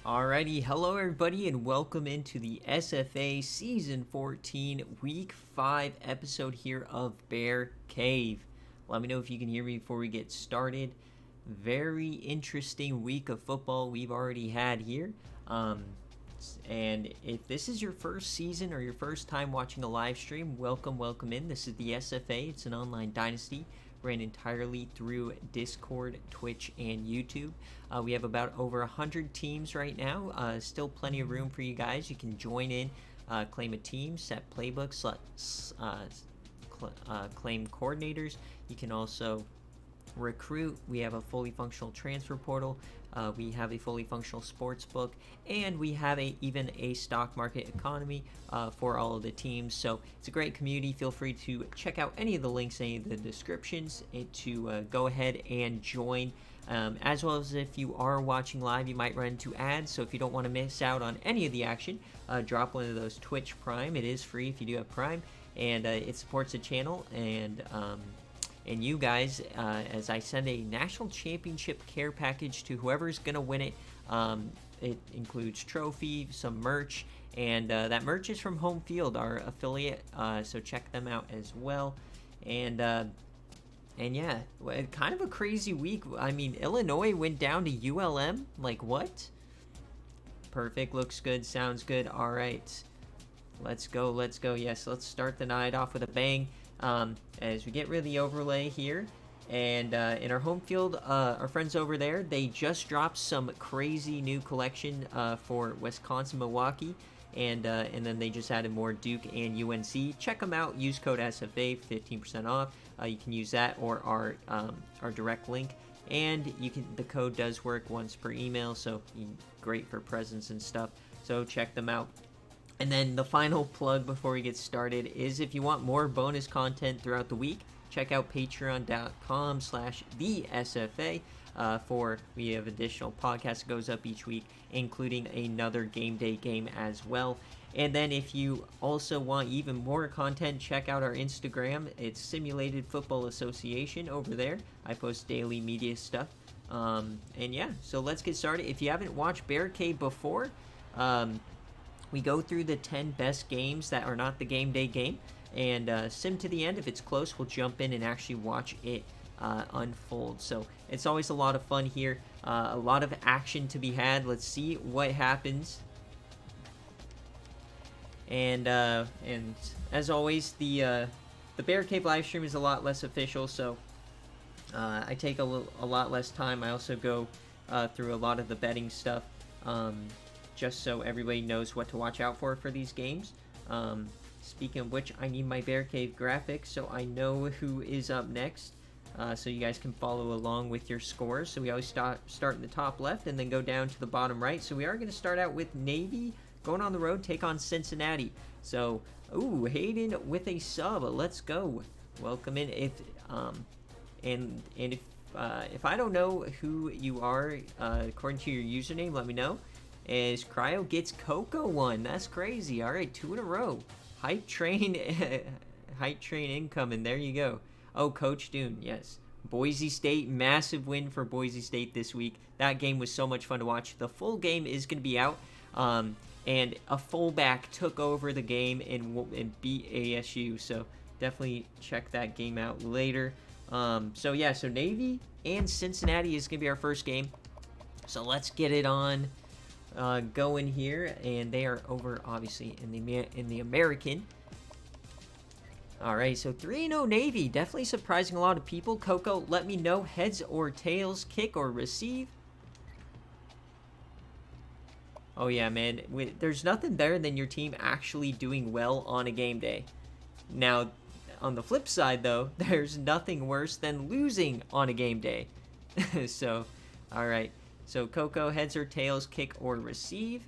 Alrighty, hello everybody, and welcome into the SFA Season 14 Week 5 episode here of BearCave. Let me know if you can hear me before we get started. Very interesting week of football we've already had here. And if this is your first season or your first time watching a live stream, welcome in. This is the SFA. It's an online dynasty ran entirely through Discord, Twitch, and YouTube. We have about over 100 teams right now. Still plenty of room for you guys. You can join in, claim a team, set playbooks, claim coordinators. You can also recruit. We have a fully functional transfer portal. We have a fully functional sports book, and we have even a stock market economy for all of the teams. So it's a great community. Feel free to check out any of the links, any of the descriptions, and to go ahead and join. As well as if you are watching live, you might run into ads. So if you don't want to miss out on any of the action, drop one of those Twitch Prime. It is free if you do have Prime, and it supports the channel. And you guys, as I send a national championship care package to whoever's going to win it. It includes trophy, some merch, and that merch is from Home Field, our affiliate, so check them out as well. And yeah, kind of a crazy week. I mean, Illinois went down to ULM. Like, what? Perfect. Looks good. Sounds good. All right. Let's go. Yes, let's start the night off with a bang. As we get rid of the overlay here, and in our home field, our friends over there, they just dropped some crazy new collection for Wisconsin, Milwaukee, and then they just added more Duke and UNC. Check them out. Use code SFA, 15% off. You can use that or our direct link, and the code does work once per email, so great for presents and stuff. So check them out. And then the final plug before we get started is if you want more bonus content throughout the week, check out patreon.com/thesfa we have additional podcasts that goes up each week, including another game day game as well. And then if you also want even more content, check out our Instagram. It's Simulated Football Association over there. I post daily media stuff. And yeah, so let's get started. If you haven't watched BearCave before, we go through the 10 best games that are not the game day game, and sim to the end. If it's close, we'll jump in and actually watch it unfold. So it's always a lot of fun here, a lot of action to be had. Let's see what happens. And as always, the BearCave live stream is a lot less official, so I take a lot less time. I also go through a lot of the betting stuff. Just so everybody knows what to watch out for these games. Speaking of which, I need my BearCave graphics so I know who is up next, so you guys can follow along with your scores. So we always start in the top left and then go down to the bottom right. So we are going to start out with Navy going on the road, take on Cincinnati. So, ooh, Hayden with a sub. Let's go. Welcome in. If I don't know who you are according to your username, let me know. As Cryo gets Coco one. That's crazy. All right, 2 in a row. Hype train incoming. There you go. Oh, Coach Dune, yes. Boise State, massive win for Boise State this week. That game was so much fun to watch. The full game is going to be out, and a fullback took over the game and beat ASU. So definitely check that game out later. So yeah, so Navy and Cincinnati is going to be our first game. So let's get it on. Going here, and they are over obviously in the American. All right, so 3-0 Navy, definitely surprising a lot of people. Coco, let me know, heads or tails, kick or receive. Oh yeah, man, there's nothing better than your team actually doing well on a game day. Now, on the flip side though, there's nothing worse than losing on a game day. So, all right. So Coco, heads or tails, kick or receive.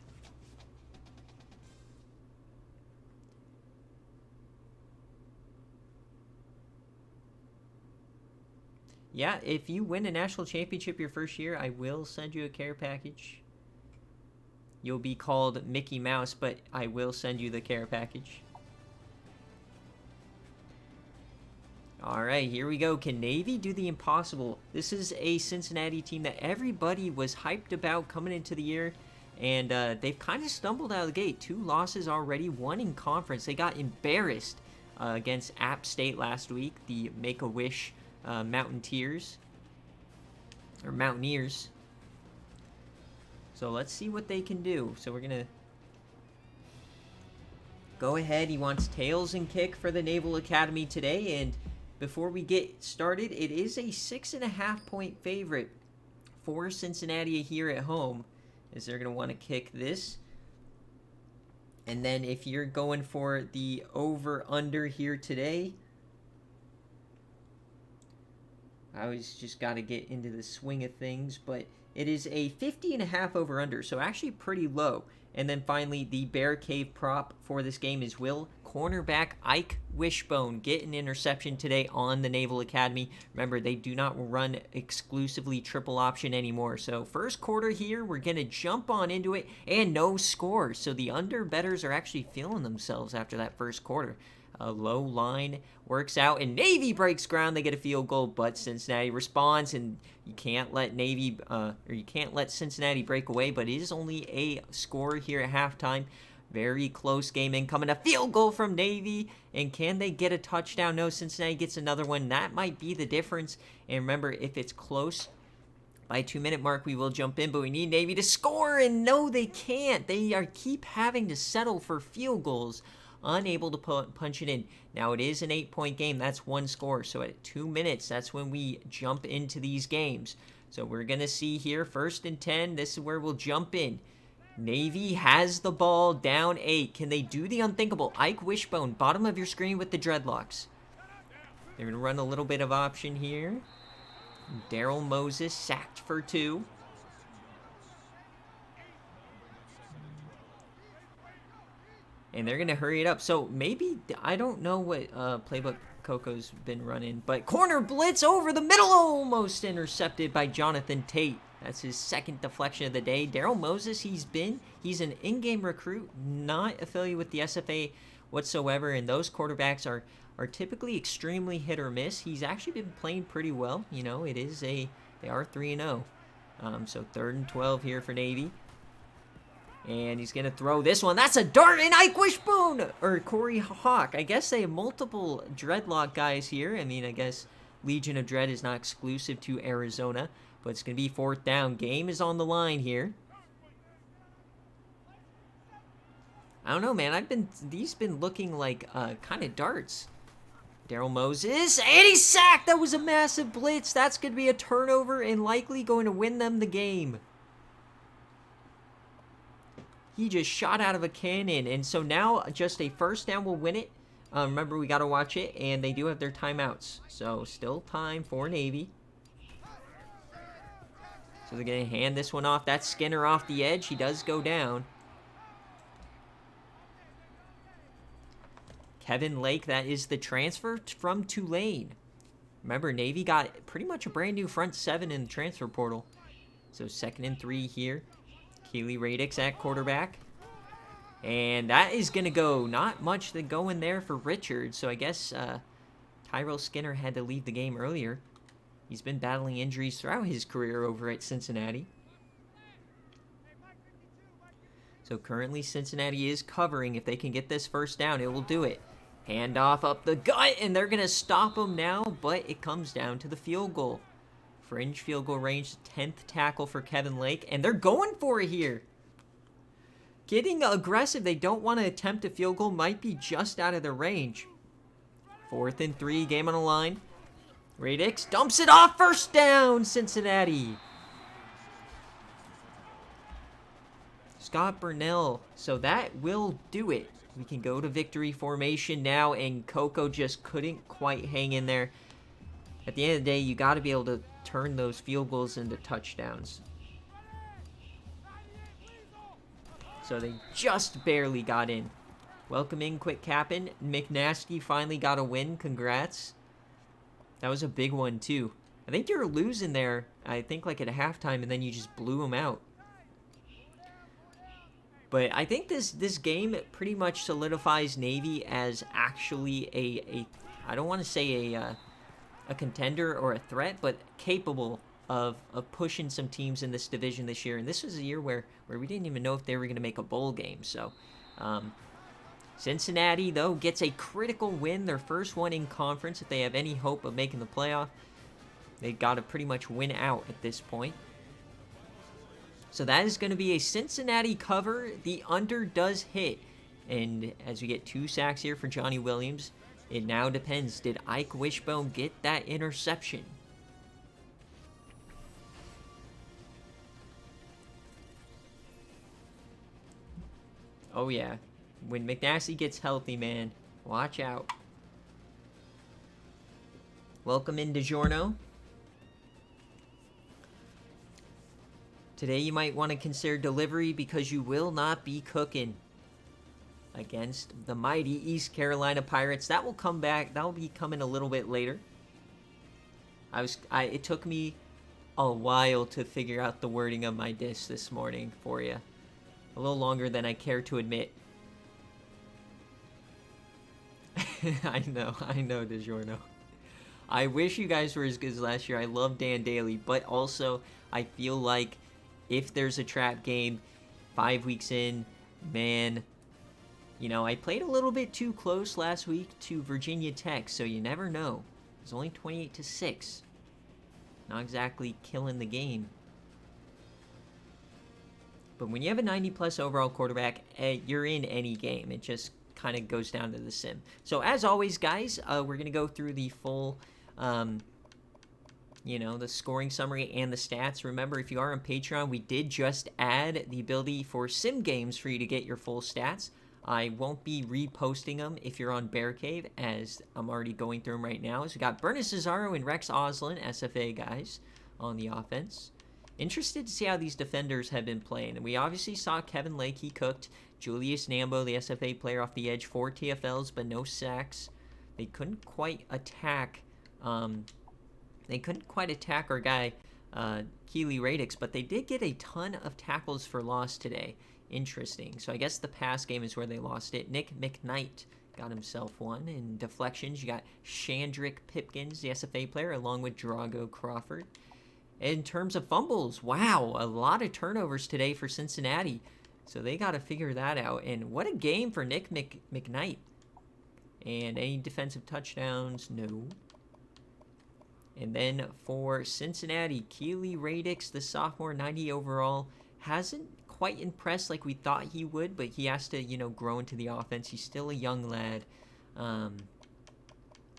Yeah, if you win a national championship your first year, I will send you a care package. You'll be called Mickey Mouse, but I will send you the care package. All right, here we go. Can Navy do the impossible? This is a Cincinnati team that everybody was hyped about coming into the year, And they've kind of stumbled out of the gate. 2 losses already, 1 in conference. They got embarrassed against App State last week, the Make-A-Wish Mountaineers. Or Mountaineers. So let's see what they can do. So we're going to go ahead. He wants tails and kick for the Naval Academy today. And before we get started, it is a 6.5 point favorite for Cincinnati here at home, as they're going to want to kick this. And then if you're going for the over-under here today, I always just got to get into the swing of things, but it is a 50.5 over-under, so actually pretty low. And then finally, the BearCave prop for this game is will cornerback Ike Wishbone get an interception today on the Naval Academy. Remember, they do not run exclusively triple option anymore. So first quarter here, we're going to jump on into it, and no score. So the under bettors are actually feeling themselves after that first quarter. A low line works out, and Navy breaks ground. They get a field goal, but Cincinnati responds, and you can't let Cincinnati break away. But it is only a score here at halftime. Very close game incoming. A field goal from Navy, and can they get a touchdown? No, Cincinnati gets another one. That might be the difference. And remember, if it's close by 2-minute mark, we will jump in, but we need Navy to score, and no, they can't. They keep having to settle for field goals, unable to punch it in. Now, it is an 8-point game. That's 1 score. So at 2 minutes, that's when we jump into these games. So we're going to see here, 1st and 10. This is where we'll jump in. Navy has the ball, down 8. Can they do the unthinkable? Ike Wishbone, bottom of your screen with the dreadlocks. They're going to run a little bit of option here. Daryl Moses sacked for 2. And they're going to hurry it up. So maybe, I don't know what playbook Coco's been running, but corner blitz over the middle, almost intercepted by Jonathan Tate. That's his 2nd deflection of the day. Daryl Moses, he's an in-game recruit, not affiliated with the SFA whatsoever, and those quarterbacks are typically extremely hit or miss. He's actually been playing pretty well. You know, they are 3-0. So 3rd and 12 here for Navy. And he's going to throw this one. That's a dart, and Ike Wishbone, or Corey Hawk. I guess they have multiple dreadlock guys here. I mean, I guess Legion of Dread is not exclusive to Arizona, but it's going to be 4th down. Game is on the line here. I don't know, man. These been looking like kind of darts. Daryl Moses, and he's sacked. That was a massive blitz. That's going to be a turnover and likely going to win them the game. He just shot out of a cannon, and so now just a 1st down will win it. Remember, we got to watch it, and they do have their timeouts. So still time for Navy. So they're going to hand this one off. That's Skinner off the edge. He does go down. Kevin Lake, that is the transfer from Tulane. Remember, Navy got pretty much a brand new front 7 in the transfer portal. So 2nd and 3 here. Keely Radix at quarterback. And that is going to go, not much to go in there for Richard. So I guess Tyrell Skinner had to leave the game earlier. He's been battling injuries throughout his career over at Cincinnati. So currently Cincinnati is covering. If they can get this 1st down, it will do it. Handoff up the gut, and they're going to stop him now, but it comes down to the field goal. Fringe field goal range, 10th tackle for Kevin Lake, and they're going for it here. Getting aggressive. They don't want to attempt a field goal. Might be just out of their range. 4th and 3, game on the line. Radix dumps it off, 1st down, Cincinnati. Scott Burnell. So that will do it. We can go to victory formation now, and Coco just couldn't quite hang in there. At the end of the day, you got to be able to turn those field goals into touchdowns. So they just barely got in. Welcome in, quick capping. McNasty finally got a win. Congrats. That was a big one, too. I think you were losing there, I think, like at halftime, and then you just blew them out. But I think this game pretty much solidifies Navy as actually a I don't want to say a contender or a threat, but capable of pushing some teams in this division this year. And this was a year where we didn't even know if they were going to make a bowl game. So Cincinnati, though, gets a critical win, their first one in conference. If they have any hope of making the playoff, they got to pretty much win out at this point. So that is going to be a Cincinnati cover. The under does hit. And as we get 2 sacks here for Johnny Williams, it now depends. Did Ike Wishbone get that interception? Oh, yeah. When McNasty gets healthy, man, watch out. Welcome in, DiGiorno. Today you might want to consider delivery because you will not be cooking against the mighty East Carolina Pirates. That will come back. That will be coming a little bit later. It took me a while to figure out the wording of my dish this morning for you. A little longer than I care to admit. I know, DiGiorno. I wish you guys were as good as last year. I love Dan Daly, but also I feel like if there's a trap game 5 weeks in, man, I played a little bit too close last week to Virginia Tech, so you never know. It's only 28-6. Not exactly killing the game. But when you have a 90-plus overall quarterback, you're in any game. It just kind of goes down to the sim. So as always, guys, we're going to go through the full, the scoring summary and the stats. Remember, if you are on Patreon, we did just add the ability for sim games for you to get your full stats. I won't be reposting them if you're on BearCave, as I'm already going through them right now. So we got Bernie Cesaro and Rex Oslin, SFA guys, on the offense. Interested to see how these defenders have been playing. And we obviously saw Kevin Lake, he cooked. Julius Nambo, the SFA player off the edge, 4 TFLs, but no sacks. They couldn't quite attack. Our guy, Keely Radix, but they did get a ton of tackles for loss today. Interesting. So I guess the pass game is where they lost it. Nick McKnight got himself one. In deflections, you got Shandrick Pipkins, the SFA player, along with Drago Crawford. In terms of fumbles, wow, a lot of turnovers today for Cincinnati. So they got to figure that out. And what a game for Nick McKnight. And any defensive touchdowns? No. And then for Cincinnati, Keely Radix, the sophomore, 90 overall, hasn't quite impressed like we thought he would, but he has to, grow into the offense. He's still a young lad.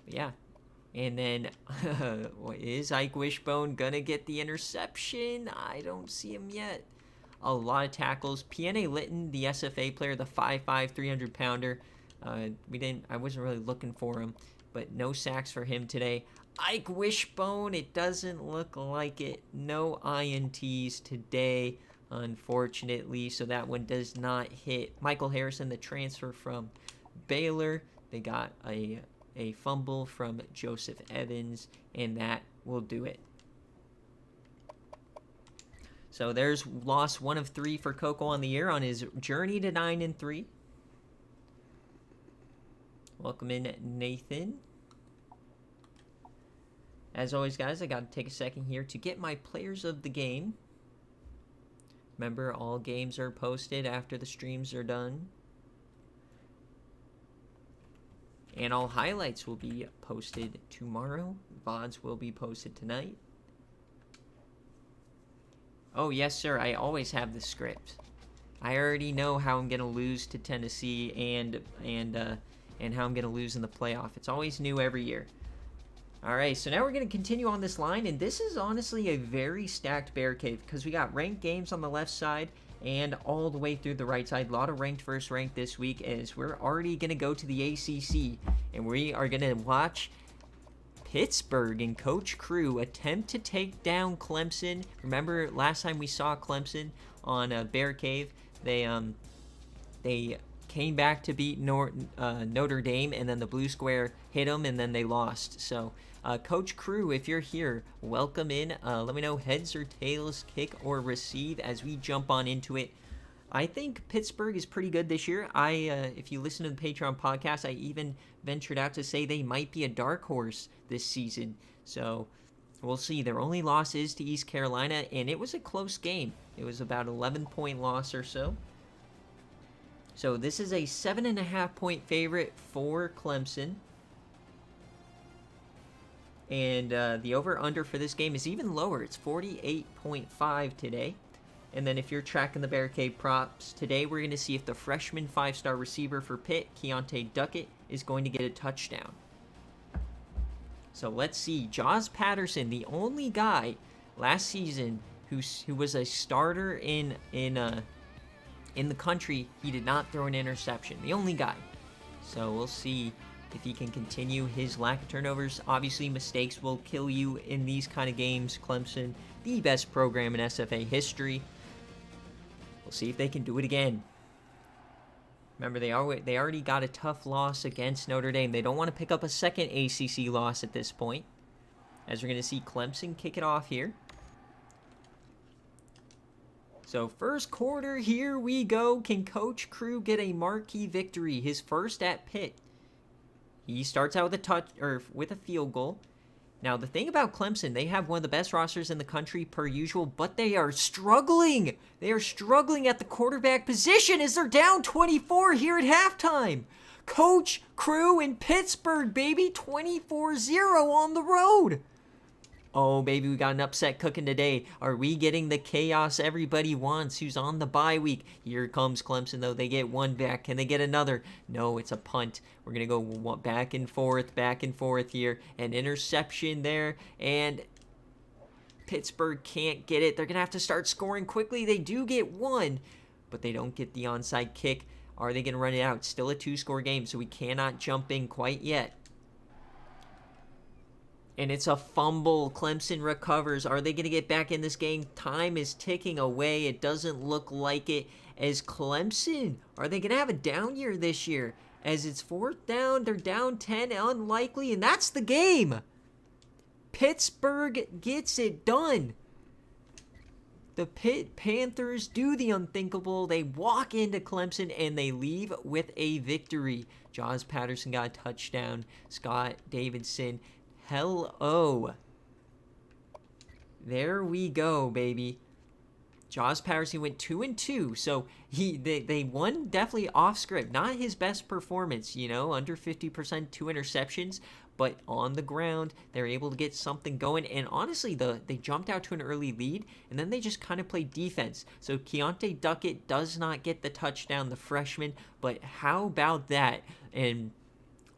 Yeah. And then, is Ike Wishbone going to get the interception? I don't see him yet. A lot of tackles. PNA Litton, the SFA player, the 5'5", 300-pounder. I wasn't really looking for him, but no sacks for him today. Ike Wishbone, it doesn't look like it. No INTs today, unfortunately, so that one does not hit. Michael Harrison, the transfer from Baylor. They got a fumble from Joseph Evans, and that will do it. So there's loss 1 of 3 for Coco on the year on his journey to 9-3. Welcome in, Nathan. As always, guys, I got to take a second here to get my players of the game. Remember, all games are posted after the streams are done. And all highlights will be posted tomorrow. VODs will be posted tonight. Oh, yes, sir. I always have the script. I already know how I'm going to lose to Tennessee and how I'm going to lose in the playoff. It's always new every year. All right, so now we're going to continue on this line, and this is honestly a very stacked BearCave because we got ranked games on the left side and all the way through the right side. A lot of ranked versus ranked this week as we're already going to go to the ACC, and we are going to watch Pittsburgh and Coach Crew attempt to take down Clemson. Remember last time we saw Clemson on BearCave, they came back to beat Notre Dame, and then the blue square hit them, and then they lost. So Coach Crew, if you're here, welcome in. Let me know heads or tails, kick or receive as we jump on into it. I think Pittsburgh is pretty good this year. If you listen to the Patreon podcast, I even ventured out to say they might be a dark horse this season. So We'll see. Their only loss is to East Carolina, and it was a close game. It was about 11-point loss or so. So this is a 7.5-point favorite for Clemson. And the over-under for this game is even lower. It's 48.5 today. And then if you're tracking the BearCave props, today we're going to see if the freshman 5-star receiver for Pitt, Keontae Duckett, is going to get a touchdown. So let's see. Jaws Patterson, the only guy last season who was a starter in the country, he did not throw an interception. The only guy. So we'll see if he can continue his lack of turnovers. Obviously, mistakes will kill you in these kind of games. Clemson, the best program in SFA history. We'll see if they can do it again. Remember, they already got a tough loss against Notre Dame. They don't want to pick up a second ACC loss at this point. As we're going to see Clemson kick it off here. So first quarter, here we go. Can Coach Crew get a marquee victory? His first at Pitt. He starts out with a field goal. Now, the thing about Clemson, they have one of the best rosters in the country per usual, but they are struggling. They are struggling at the quarterback position as they're down 24 here at halftime. Coach Crew in Pittsburgh, baby, 24-0 on the road. Oh, baby, we got an upset cooking today. Are we getting the chaos everybody wants who's on the bye week? Here comes Clemson, though. They get one back. Can they get another? No, it's a punt. We're going to go back and forth here. An interception there, and Pittsburgh can't get it. They're going to have to start scoring quickly. They do get one, but they don't get the onside kick. Are they going to run it out? Still a 2-score game, so we cannot jump in quite yet. And it's a fumble. Clemson recovers. Are they going to get back in this game? Time is ticking away. It doesn't look like it. As Clemson, are they going to have a down year this year? As it's 4th down, they're down 10. Unlikely, and that's the game. Pittsburgh gets it done. The Pitt Panthers do the unthinkable. They walk into Clemson, and they leave with a victory. Jaws Patterson got a touchdown. Scott Davidson, hello. There we go, baby. Jaws Patterson went 2-2, so they won definitely off script. Not his best performance, under 50%, 2 interceptions, but on the ground, they're able to get something going. And honestly, they jumped out to an early lead, and then they just kind of played defense. So Keontae Duckett does not get the touchdown, the freshman, but how about that? And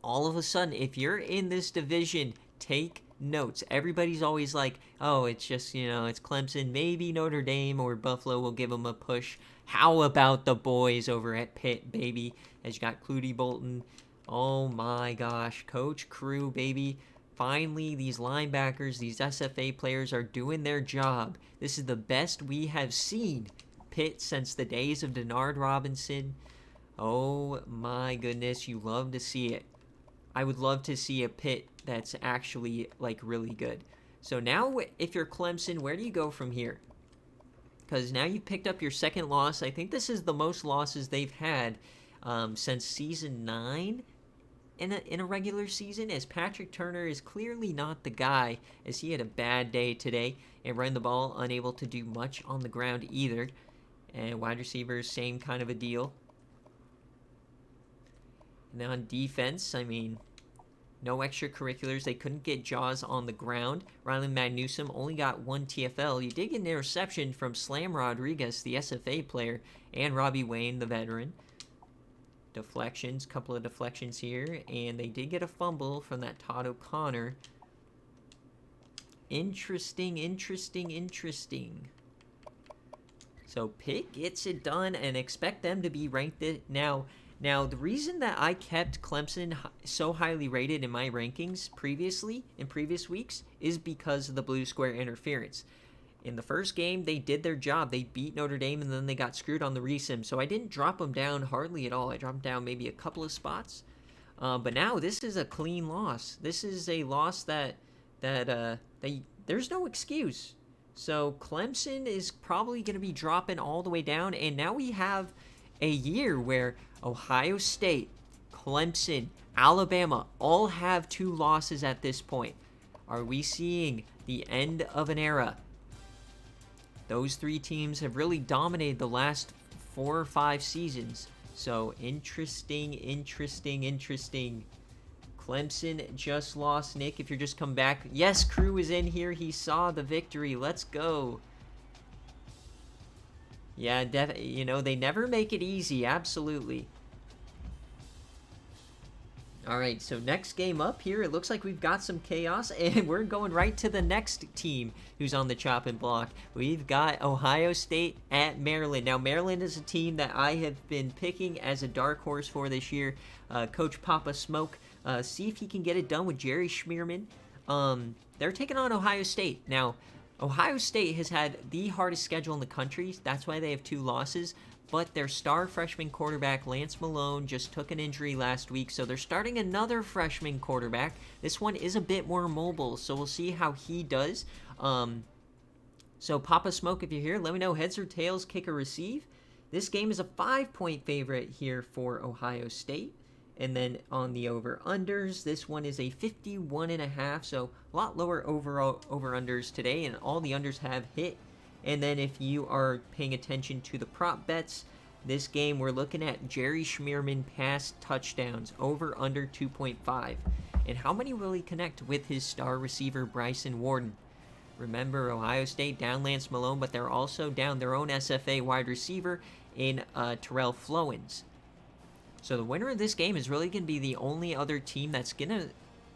all of a sudden, if you're in this division, take notes. Everybody's always like, oh, it's just, it's Clemson. Maybe Notre Dame or Buffalo will give them a push. How about the boys over at Pitt, baby? As you got Clooney Bolton. Oh my gosh. Coach Crew, baby. Finally, these linebackers, these SFA players are doing their job. This is the best we have seen Pitt since the days of Denard Robinson. Oh my goodness. You love to see it. I would love to see a Pitt that's actually, really good. So now, if you're Clemson, where do you go from here? Because now you've picked up your second loss. I think this is the most losses they've had since Season 9 in a regular season, as Patrick Turner is clearly not the guy, as he had a bad day today and running the ball, unable to do much on the ground either. And wide receivers, same kind of a deal. And then on defense, no extracurriculars. They couldn't get Jaws on the ground. Rylan Magnuson only got 1 TFL. You did get an interception from Slam Rodriguez, the SFA player, and Robbie Wayne, the veteran. Deflections, couple of deflections here, and they did get a fumble from that Todd O'Connor. Interesting. So Pitt gets it done, and expect them to be ranked now. Now, the reason that I kept Clemson so highly rated in my rankings in previous weeks, is because of the blue square interference. In the first game, they did their job. They beat Notre Dame, and then they got screwed on the resim. So I didn't drop them down hardly at all. I dropped down maybe a couple of spots. But now this is a clean loss. This is a loss that there's no excuse. So Clemson is probably going to be dropping all the way down. And now we have a year where Ohio State, Clemson, Alabama all have 2 losses at this point. Are we seeing the end of an era? Those three teams have really dominated the last 4 or 5 seasons. So interesting. Clemson just lost. Nick, if you're just coming back. Yes, Crew is in here. He saw the victory. Let's go. Yeah, they never make it easy. Absolutely. All right, so next game up here, it looks like we've got some chaos, and we're going right to the next team who's on the chopping block. We've got Ohio State at Maryland. Now, Maryland is a team that I have been picking as a dark horse for this year. Coach Papa Smoke, see if he can get it done with Jerry Schmierman. They're taking on Ohio State. Now, Ohio State has had the hardest schedule in the country. That's why they have 2 losses. But their star freshman quarterback, Lance Malone, just took an injury last week, so they're starting another freshman quarterback. This one is a bit more mobile, so we'll see how he does. So Papa Smoke, if you're here, let me know heads or tails, kick or receive. This game is a 5-point favorite here for Ohio State. And then on the over-unders, this one is a 51.5, so a lot lower overall over-unders today, and all the unders have hit. And then if you are paying attention to the prop bets, this game we're looking at Jerry Schmierman pass touchdowns, over under 2.5. And how many will he connect with his star receiver Bryson Warden? Remember, Ohio State down Lance Malone, but they're also down their own SFA wide receiver in Terrell Flowens. So the winner of this game is really going to be the only other team that's going to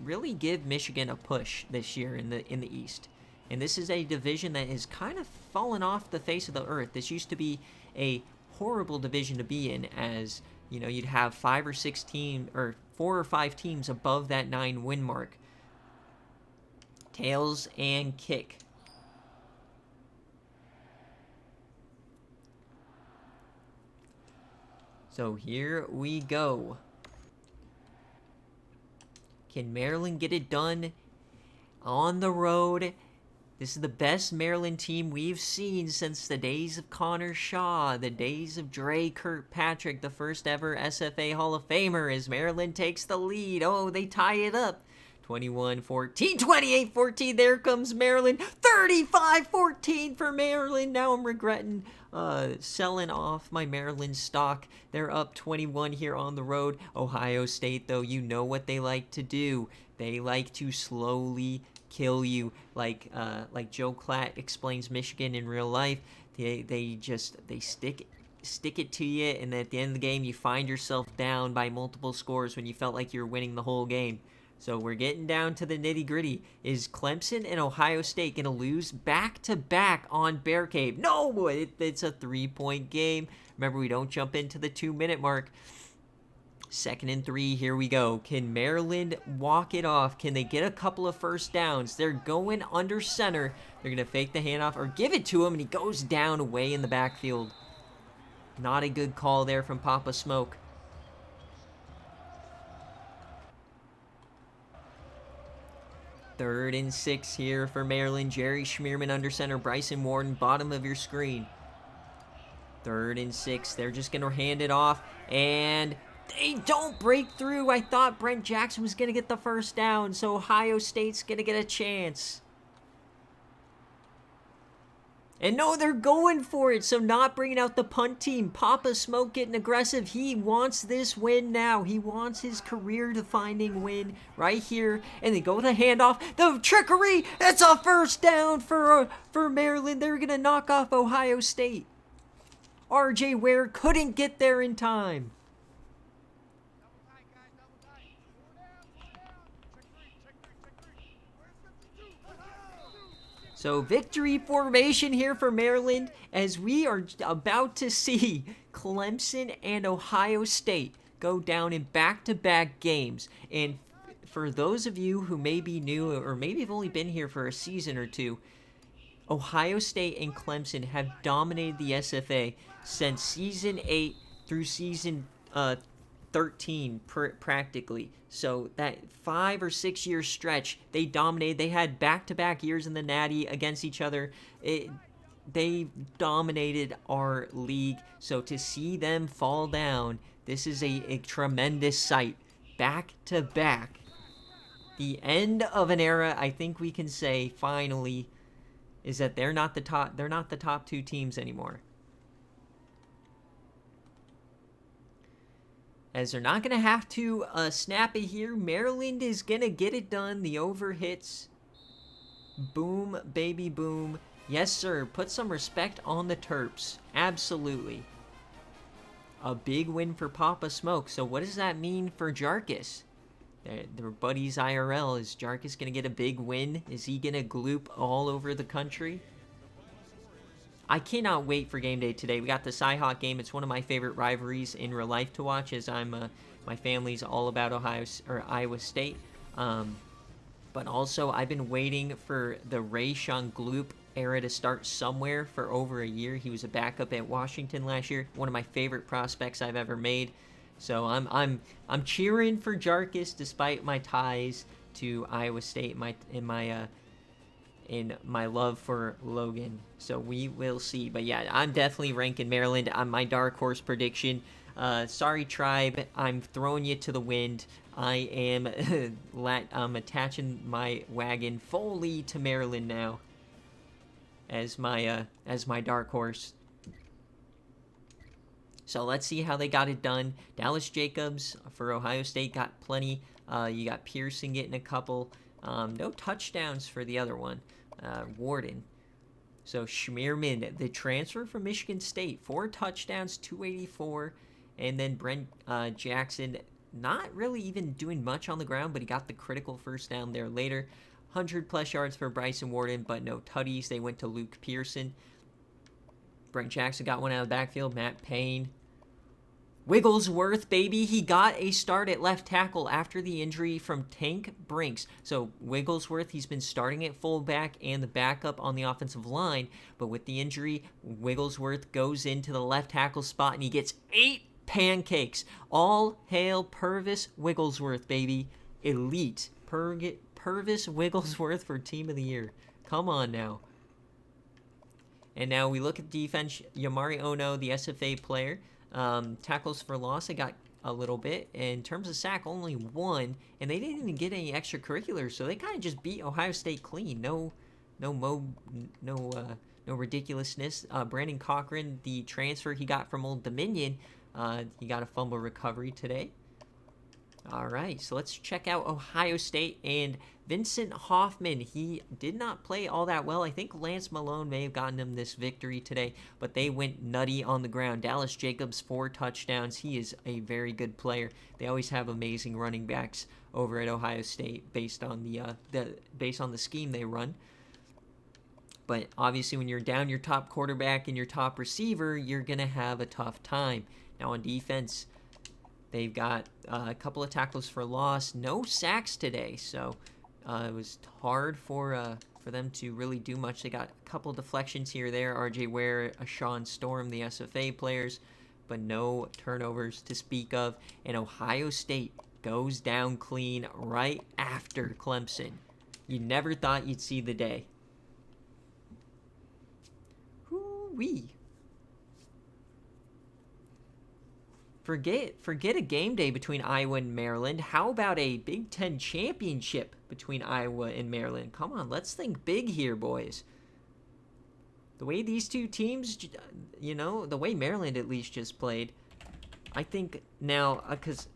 really give Michigan a push this year in the East. And this is a division that has kind of fallen off the face of the earth. This used to be a horrible division to be in, as you'd have 4 or 5 teams above that 9-win mark. Tails and kick. So here we go. Can Maryland get it done on the road? This is the best Maryland team we've seen since the days of Connor Shaw, the days of Dre Kirkpatrick, the first ever SFA Hall of Famer, as Maryland takes the lead. Oh, they tie it up. 21-14, 28-14, there comes Maryland. 35-14 for Maryland. Now I'm regretting selling off my Maryland stock. They're up 21 here on the road. Ohio State, though, you know what they like to do. They like to slowly kill you, like Joe Klatt explains Michigan in real life. They stick it to you, and at the end of the game, you find yourself down by multiple scores when you felt like you were winning the whole game. So we're getting down to the nitty-gritty. Is Clemson and Ohio State going to lose back-to-back on BearCave? No, it's a 3-point game. Remember, we don't jump into the 2-minute mark. 2nd and 3, here we go. Can Maryland walk it off? Can they get a couple of first downs? They're going under center. They're going to fake the handoff or give it to him, and he goes down away in the backfield. Not a good call there from Papa Smoke. Third and 6 here for Maryland. Jerry Schmierman under center. Bryson Warden, bottom of your screen. 3rd and 6. They're just going to hand it off, and they don't break through. I thought Brent Jackson was going to get the first down, so Ohio State's going to get a chance. And no, they're going for it, so not bringing out the punt team. Papa Smoke getting aggressive. He wants this win now. He wants his career-defining win right here. And they go with the handoff. The trickery! It's a first down for Maryland. They're going to knock off Ohio State. R.J. Ware couldn't get there in time. So victory formation here for Maryland, as we are about to see Clemson and Ohio State go down in back-to-back games. And for those of you who may be new or maybe have only been here for a season or two, Ohio State and Clemson have dominated the SFA since Season 8 through Season 13 practically. So that 5 or 6 year stretch, they dominated. They had back-to-back years in the Natty against each other. They dominated our league. So to see them fall down, this is a tremendous sight. Back-to-back. The end of an era, I think we can say finally, is that they're not the top two teams anymore. As they're not going to have to snap it here. Maryland is going to get it done. The over hits. Boom, baby, boom. Yes, sir. Put some respect on the Terps. Absolutely. A big win for Papa Smoke. So what does that mean for Jarkus? Their buddies IRL. Is Jarkus going to get a big win? Is he going to gloop all over the country? I cannot wait for game day today. We got the Cyhawk game. It's one of my favorite rivalries in real life to watch, as my family's all about Iowa State. But also, I've been waiting for the Rayshon Gloop era to start somewhere for over a year. He was a backup at Washington last year. One of my favorite prospects I've ever made. So I'm cheering for Jarkus despite my ties to Iowa State in my love for Logan. So we will see. But yeah, I'm definitely ranking Maryland on my dark horse prediction. Sorry, Tribe. I'm throwing you to the wind. I am I'm attaching my wagon fully to Maryland now as my dark horse. So let's see how they got it done. Dallas Jacobs for Ohio State got plenty. You got Pearson getting a couple. No touchdowns for the other one, Warden. So Schmierman, the transfer from Michigan State, 4 touchdowns, 284. And then Brent Jackson, not really even doing much on the ground, but he got the critical first down there later. 100-plus yards for Bryson Warden, but no tutties. They went to Luke Pearson. Brent Jackson got one out of the backfield. Matt Payne. Wigglesworth, baby. He got a start at left tackle after the injury from Tank Brinks. So Wigglesworth, he's been starting at fullback and the backup on the offensive line. But with the injury, Wigglesworth goes into the left tackle spot and he gets 8 pancakes. All hail Purvis Wigglesworth, baby. Elite. Purvis Wigglesworth for Team of the Year. Come on now. And now we look at defense. Yamari Ono, the SFA player. Tackles for loss, they got a little bit. In terms of sack, only 1. And they didn't even get any extracurriculars, so they kind of just beat Ohio State clean. No ridiculousness. Brandon Cochran, the transfer he got from Old Dominion, he got a fumble recovery today. All right, so let's check out Ohio State and Vincent Hoffman. He did not play all that well. I think Lance Malone may have gotten him this victory today, but they went nutty on the ground. Dallas Jacobs, 4 touchdowns. He is a very good player. They always have amazing running backs over at Ohio State based on the scheme they run. But obviously, when you're down your top quarterback and your top receiver, you're gonna have a tough time. Now on defense, they've got a couple of tackles for loss, no sacks today, so it was hard for them to really do much. They got a couple of deflections here or there, RJ Ware, Sean Storm, the SFA players, but no turnovers to speak of. And Ohio State goes down clean right after Clemson. You never thought you'd see the day. Hoo-wee. Forget a game day between Iowa and Maryland. How about a Big Ten championship between Iowa and Maryland? Come on, let's think big here, boys. The way these two teams, the way Maryland at least just played, I think now, because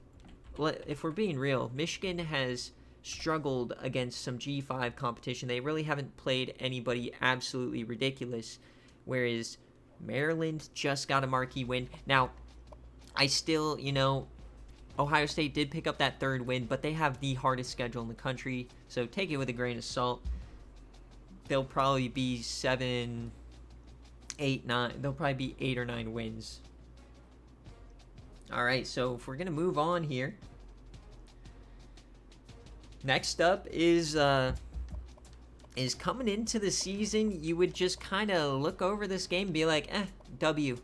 if we're being real, Michigan has struggled against some G5 competition. They really haven't played anybody absolutely ridiculous, whereas Maryland just got a marquee win. Now, I still, Ohio State did pick up that 3rd win, but they have the hardest schedule in the country, so take it with a grain of salt. They'll probably be 7, 8, 9. They'll probably be 8 or 9 wins. All right, so if we're going to move on here. Next up is coming into the season, you would just kind of look over this game and be like, W,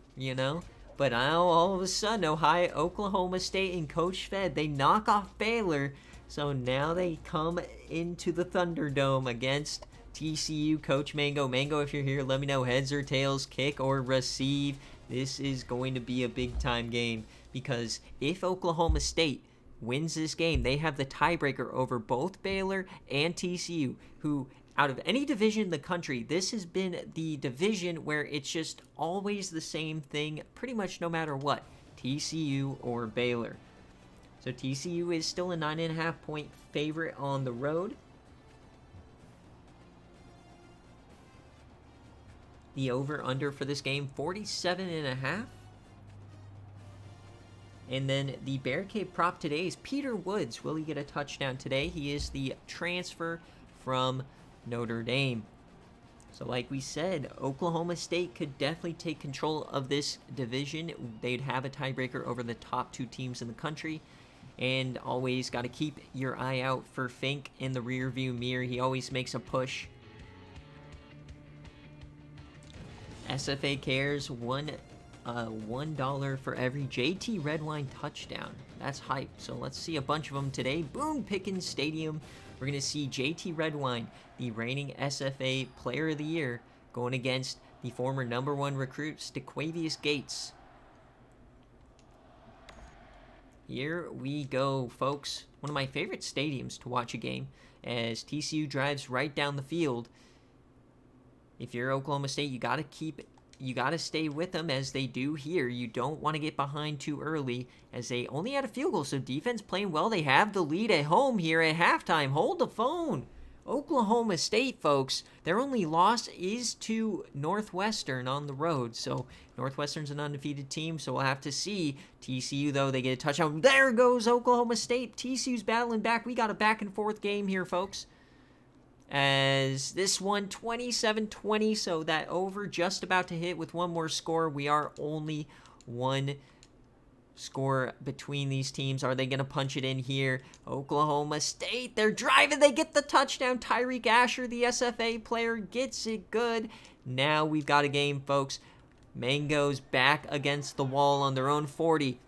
But now, all of a sudden, Oklahoma State and Coach Fed, they knock off Baylor. So now they come into the Thunderdome against TCU. Coach Mango. Mango, if you're here, let me know. Heads or tails, kick or receive. This is going to be a big-time game. Because if Oklahoma State wins this game, they have the tiebreaker over both Baylor and TCU, who, out of any division in the country, this has been the division where it's just always the same thing, pretty much no matter what, TCU or Baylor. So TCU is still a 9.5-point favorite on the road. The over-under for this game, 47.5. And then the BearCave prop today is Peter Woods. Will he get a touchdown today? He is the transfer from Notre Dame. So like we said, Oklahoma State could definitely take control of this division. They'd have a tiebreaker over the top 2 teams in the country. And always got to keep your eye out for Fink in the rearview mirror. He always makes a push. SFA cares $1 for every JT Redwine touchdown. That's hype. So let's see a bunch of them today. Boone Pickens Stadium. We're going to see JT Redwine, the reigning SFA Player of the Year, going against the former #1 recruit, Stequavius Gates. Here we go, folks. One of my favorite stadiums to watch a game, as TCU drives right down the field. If you're Oklahoma State, you got to stay with them as they do here. You don't want to get behind too early, as they only had a field goal, so defense playing well. They have the lead at home here at halftime. Hold the phone. Oklahoma State, folks, their only loss is to Northwestern on the road. So Northwestern's an undefeated team, so we'll have to see. TCU, though, they get a touchdown. There goes Oklahoma State. TCU's battling back. We got a back-and-forth game here, folks. As this one, 27-20, so that over just about to hit with one more score. We are only one score between these teams. Are they going to punch it in here? Oklahoma State, they're driving. They get the touchdown. Tyreek Asher, the SFA player, gets it good. Now we've got a game, folks. Mango's back against the wall on their own 40.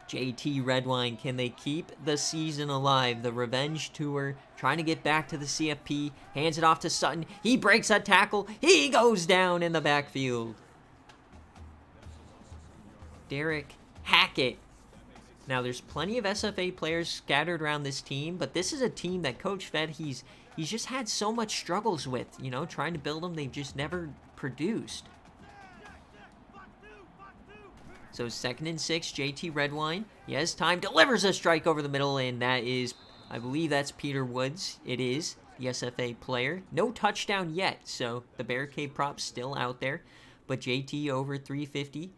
JT Redwine, can they keep the season alive? The revenge tour, trying to get back to the CFP, hands it off to Sutton. He breaks a tackle. He goes down in the backfield. Derek Hackett. Now, there's plenty of SFA players scattered around this team, but this is a team that Coach Fed, he's just had so much struggles with, you know, trying to build them. They've just never produced. So 2nd and 6, JT Redwine. He has time, delivers a strike over the middle, and that is, I believe that's Peter Woods. It is, the SFA player. No touchdown yet, so the BearCave prop's still out there. But JT over 350.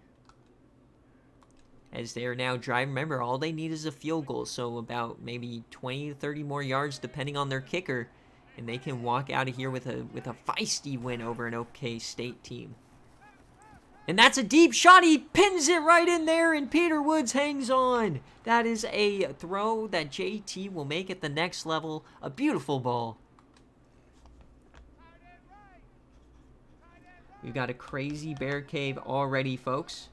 As they are now driving. Remember, all they need is a field goal, so about maybe 20 to 30 more yards depending on their kicker. And they can walk out of here with a feisty win over an OK State team. And that's a deep shot. He pins it right in there, and Peter Woods hangs on. That is a throw that JT will make at the next level. A beautiful ball. We've got a crazy BearCave already, folks.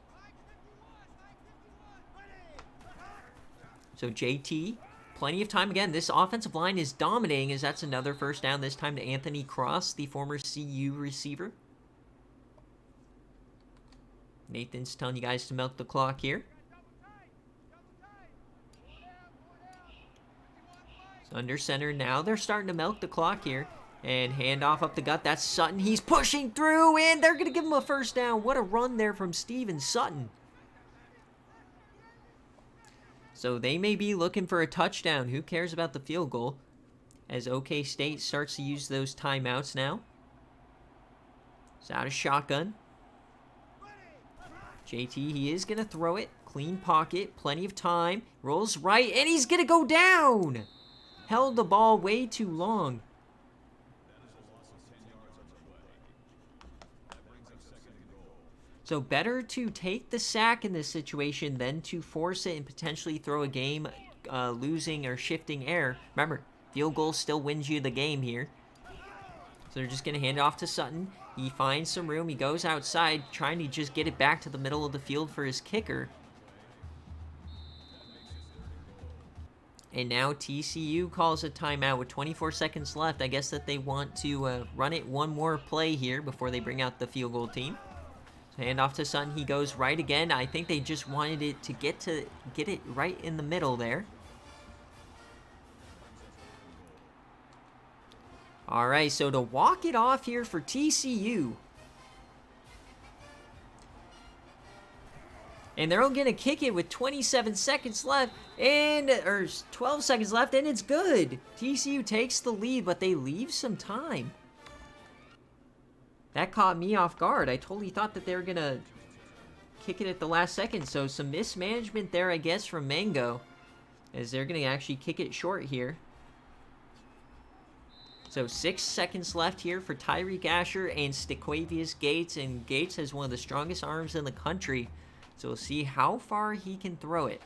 So JT, plenty of time again. This offensive line is dominating, as that's another first down, this time to Anthony Cross, the former CU receiver. Nathan's telling you guys to milk the clock here. So under center now. They're starting to milk the clock here. And handoff up the gut. That's Sutton. He's pushing through, and they're going to give him a first down. What a run there from Steven Sutton. So they may be looking for a touchdown. Who cares about the field goal? As OK State starts to use those timeouts now. It's out of shotgun. JT, he is going to throw it. Clean pocket. Plenty of time. Rolls right, and he's going to go down. Held the ball way too long. So better to take the sack in this situation than to force it and potentially throw a game losing or shifting error. Remember, field goal still wins you the game here. So they're just going to hand it off to Sutton. He finds some room. He goes outside, trying to just get it back to the middle of the field for his kicker. And now TCU calls a timeout with 24 seconds left. I guess that they want to run it one more play here before they bring out the field goal team. So hand off to Sun. He goes right again. I think they just wanted it to get it right in the middle there. All right, so to walk it off here for TCU. And they're going to kick it with 27 seconds left, or 12 seconds left, and it's good. TCU takes the lead, but they leave some time. That caught me off guard. I totally thought that they were going to kick it at the last second. So some mismanagement there, I guess, from Mango, as they're going to actually kick it short here. So 6 seconds left here for Tyreek Asher and Stequavius Gates, and Gates has one of the strongest arms in the country. So we'll see how far he can throw it.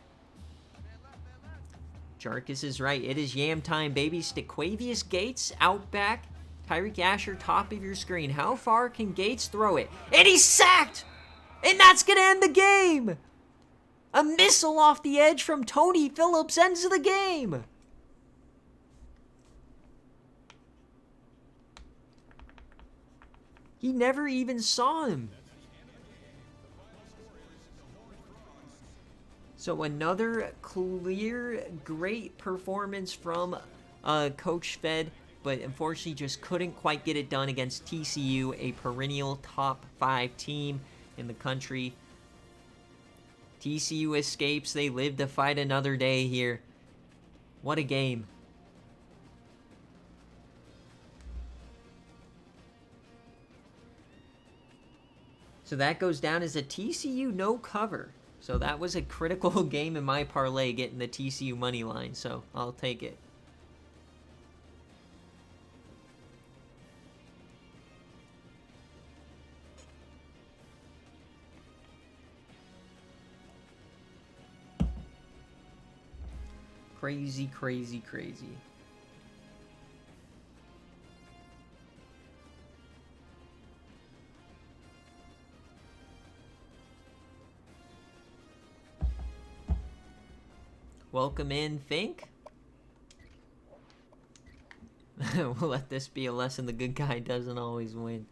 Jarkus is right. It is yam time, baby. Stequavius Gates out back. Tyreek Asher, top of your screen. How far can Gates throw it? And he's sacked! And that's going to end the game! A missile off the edge from Tony Phillips ends the game! He never even saw him. So another clear, great performance from Coach Fed, but unfortunately just couldn't quite get it done against TCU, a perennial top 5 team in the country. TCU escapes. They live to fight another day here. What a game. So that goes down as a TCU no cover. So that was a critical game in my parlay, getting the TCU money line. So I'll take it. Crazy, crazy, crazy. Welcome in, Fink. We'll let this be a lesson. The good guy doesn't always win.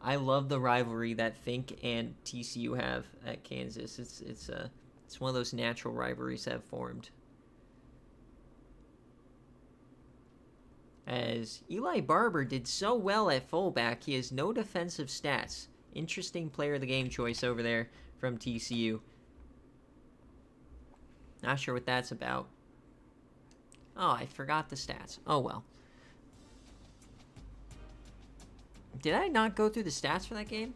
I love the rivalry that Fink and TCU have at Kansas. It's one of those natural rivalries that have formed. As Eli Barber did so well at fullback, he has no defensive stats. Interesting player of the game choice over there from TCU. Not sure what that's about. Oh, I forgot the stats. Oh, well. Did I not go through the stats for that game?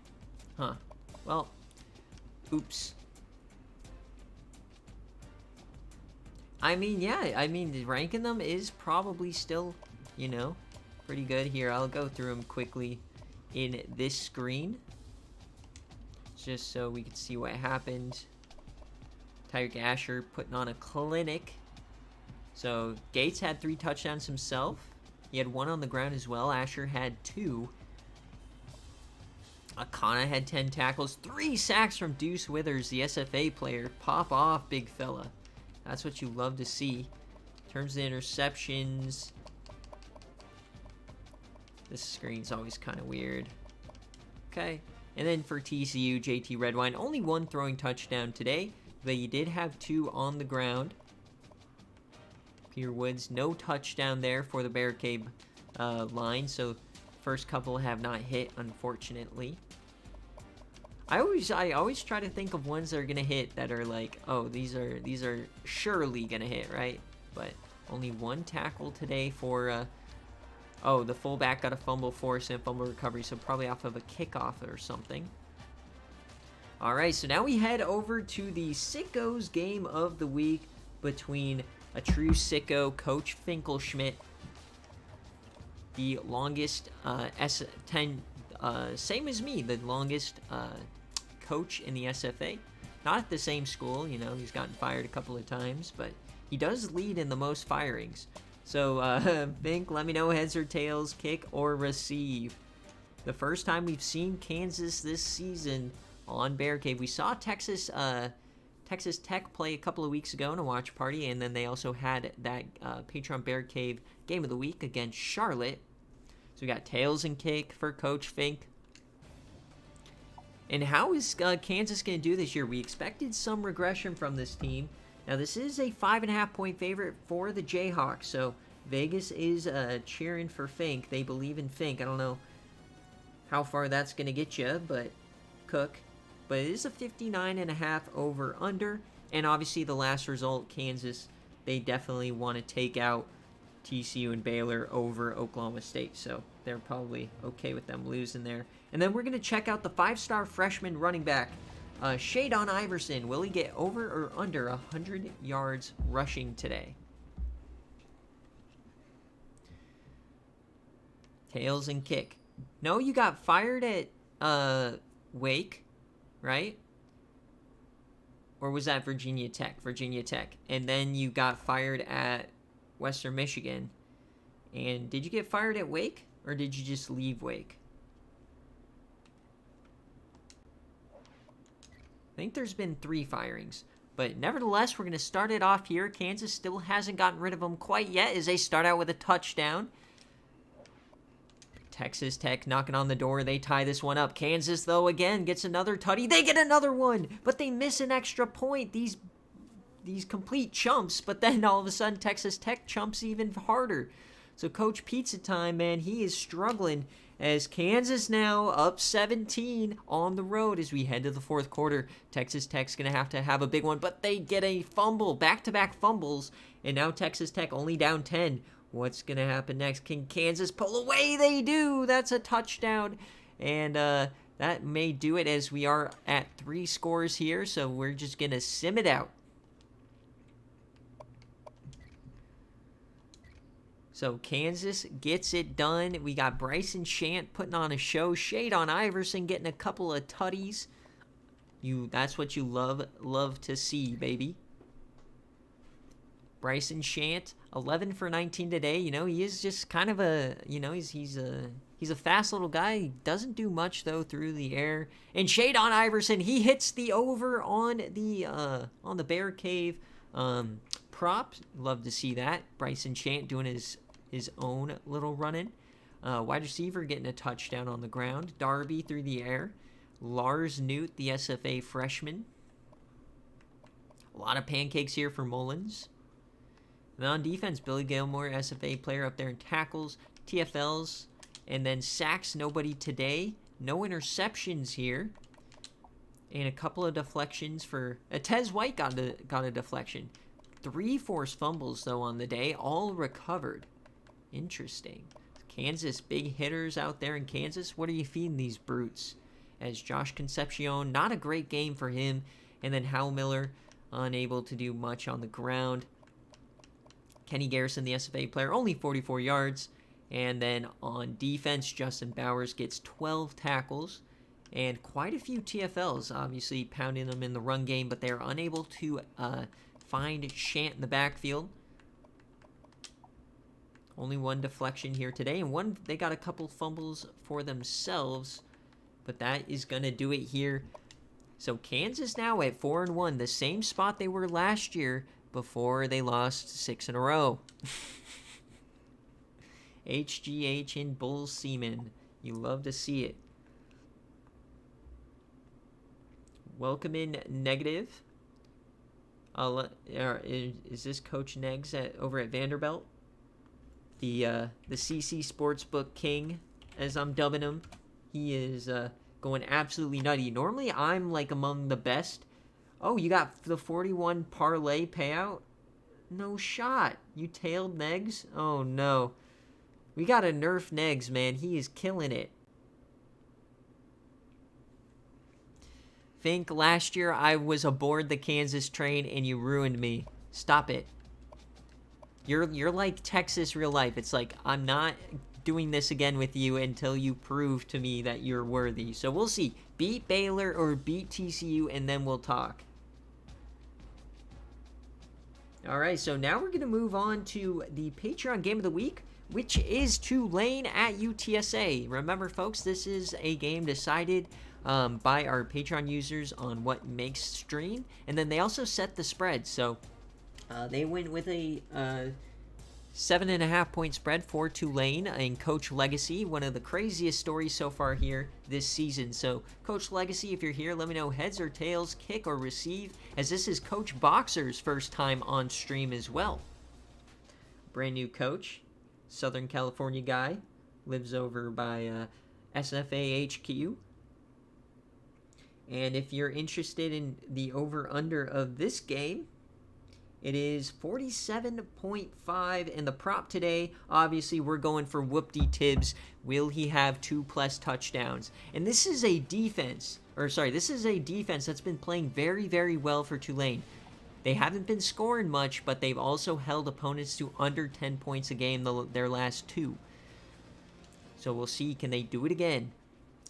Huh. Well, oops. I mean, yeah. I mean, ranking them is probably still, you know, pretty good. Here, I'll go through them quickly in this screen, just so we can see what happened. Tyreek Asher putting on a clinic. So Gates had 3 touchdowns himself. He had 1 on the ground as well. Asher had 2. Akana had 10 tackles. 3 sacks from Deuce Withers, the SFA player. Pop off, big fella. That's what you love to see. In terms of interceptions, this screen's always kind of weird. Okay. And then for TCU, JT Redwine, only 1 throwing touchdown today. They did have 2 on the ground. Peter Woods, no touchdown there for the BearCave line. So first couple have not hit, unfortunately. I always try to think of ones that are gonna hit that are like, oh, these are surely gonna hit, right? But only 1 tackle today for. Oh, the fullback got a fumble force and fumble recovery, so probably off of a kickoff or something. All right, so now we head over to the Sickos game of the week between a true sicko, Coach Finkelschmidt, the longest same as me, the longest coach in the SFA. Not at the same school, you know, he's gotten fired a couple of times, but he does lead in the most firings. So, Fink, let me know heads or tails, kick or receive. The first time we've seen Kansas this season on BearCave. We saw Texas Tech play a couple of weeks ago in a watch party, and then they also had that Patreon BearCave game of the week against Charlotte. So we got tails and kick for Coach Fink. And how is Kansas going to do this year? We expected some regression from this team. Now, this is a 5.5-point favorite for the Jayhawks, so Vegas is cheering for Fink. They believe in Fink. I don't know how far that's going to get you, but Cook. But it is a 59.5 over-under. And obviously, the last result, Kansas, they definitely want to take out TCU and Baylor over Oklahoma State. So they're probably okay with them losing there. And then we're going to check out the 5-star freshman running back, Shadon Iverson. Will he get over or under 100 yards rushing today? Tails and kick. No, you got fired at Wake, right? Or was that Virginia Tech? Virginia Tech. And then you got fired at Western Michigan. And did you get fired at Wake? Or did you just leave Wake? I think there's been 3 firings. But nevertheless, we're going to start it off here. Kansas still hasn't gotten rid of them quite yet as they start out with a touchdown. Texas Tech knocking on the door. They tie this one up. Kansas, though, again, gets another tutty. They get another one, but they miss an extra point. These complete chumps, but then all of a sudden, Texas Tech chumps even harder. So Coach Pizza Time, man, he is struggling as Kansas now up 17 on the road as we head to the fourth quarter. Texas Tech's going to have a big one, but they get a fumble, back-to-back fumbles, and now Texas Tech only down 10. What's going to happen next? Can Kansas pull away? They do. That's a touchdown. And that may do it as we are at 3 scores here. So we're just going to sim it out. So Kansas gets it done. We got Bryson Shant putting on a show. Shadon Iverson getting a couple of tutties. That's what you love to see, baby. Bryson Shant, 11 for 19 today. You know, he is just kind of a, you know, he's a fast little guy. He doesn't do much though through the air. And Shadon Iverson, he hits the over on the BearCave prop. Love to see that. Bryson Shant doing his own little run-in. Wide receiver getting a touchdown on the ground. Darby through the air. Lars Newt, the SFA freshman. A lot of pancakes here for Mullins. And on defense, Billy Gilmore, SFA player up there in tackles, TFLs, and then sacks, nobody today. No interceptions here. And a couple of deflections for... Tez White got a deflection. 3 forced fumbles, though, on the day, all recovered. Interesting. Kansas, big hitters out there in Kansas. What are you feeding these brutes? As Josh Concepcion, not a great game for him. And then Hal Miller, unable to do much on the ground. Kenny Garrison, the SFA player, only 44 yards. And then on defense, Justin Bowers gets 12 tackles and quite a few TFLs, obviously pounding them in the run game, but they're unable to find Shant in the backfield. Only 1 deflection here today, and they got a couple fumbles for themselves, but that is going to do it here. So Kansas now at 4-1, the same spot they were last year, before they lost 6 in a row. HGH in Bull Seaman. You love to see it. Welcome in Negative. Is this Coach Neggs over at Vanderbilt? The CC Sportsbook King, as I'm dubbing him. He is going absolutely nutty. Normally, I'm like among the best. Oh, you got the 41 parlay payout? No shot. You tailed Neggs? Oh, no. We got to nerf Neggs, man. He is killing it. Fink, last year I was aboard the Kansas train and you ruined me. Stop it. You're like Texas real life. It's like, I'm not doing this again with you until you prove to me that you're worthy. So we'll see. Beat Baylor or beat TCU, and then we'll talk. All right, so now we're going to move on to the Patreon Game of the Week, which is Tulane at UTSA. Remember, folks, this is a game decided by our Patreon users on what makes stream, and then they also set the spread. So they went with a 7.5 point spread for Tulane in Coach Legacy. One of the craziest stories so far here this season. So, Coach Legacy, if you're here, let me know heads or tails, kick or receive, as this is Coach Boxer's first time on stream as well. Brand new coach, Southern California guy, lives over by SFA HQ. And if you're interested in the over-under of this game, it is 47.5, and the prop today, obviously, we're going for Whoop-dee Tibbs. Will he have 2+ touchdowns? And this is a defense, this is a defense that's been playing very, very well for Tulane. They haven't been scoring much, but they've also held opponents to under 10 points a game their last 2. So we'll see, can they do it again?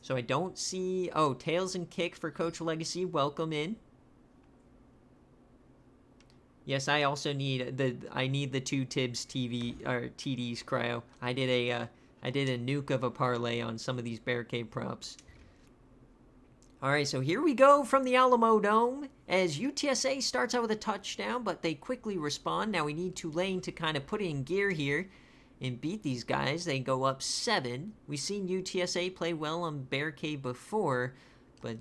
So I don't see, tails and kick for Coach Legacy, welcome in. Yes, I also need the 2 Tibbs TDs cryo. I did a nuke of a parlay on some of these BearCave props. All right, so here we go from the Alamo Dome as UTSA starts out with a touchdown, but they quickly respond. Now we need Tulane to kind of put it in gear here and beat these guys. They go up 7. We've seen UTSA play well on BearCave before, but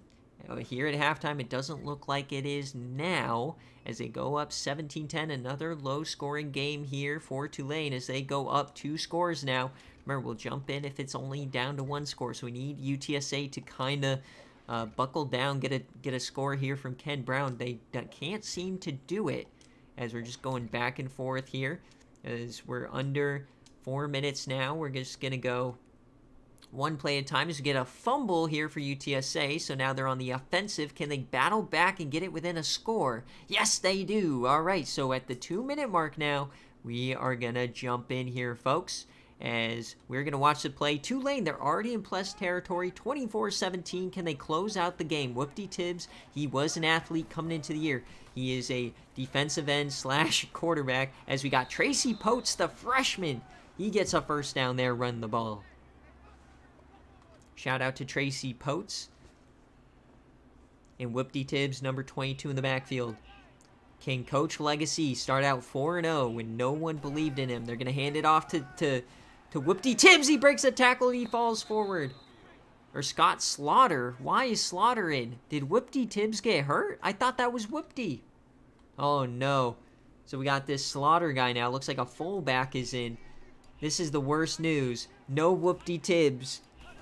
here at halftime, it doesn't look like it is now as they go up 17-10. Another low-scoring game here for Tulane as they go up 2 scores now. Remember, we'll jump in if it's only down to 1 score, so we need UTSA to kind of buckle down, get a score here from Ken Brown. They can't seem to do it as we're just going back and forth here as we're under 4 minutes now. We're just going to go one play at a time as we get a fumble here for UTSA. So now they're on the offensive. Can they battle back and get it within a score? Yes, they do. All right, so at the 2-minute mark now, we are going to jump in here, folks, as we're going to watch the play. Tulane, they're already in plus territory, 24-17. Can they close out the game? Whoop-dee Tibbs, he was an athlete coming into the year. He is a defensive end / quarterback as we got Tracy Potes, the freshman. He gets a first down there running the ball. Shout out to Tracy Potes. And Whoop-dee Tibbs, number 22 in the backfield. Can Coach Legacy start out 4-0 when no one believed in him? They're going to hand it off to Whoop-dee Tibbs. He breaks a tackle and he falls forward. Or Scott Slaughter. Why is Slaughter in? Did Whoop-dee Tibbs get hurt? I thought that was Whoop-dee. Oh, no. So we got this Slaughter guy now. Looks like a fullback is in. This is the worst news. No Whoop-dee Tibbs.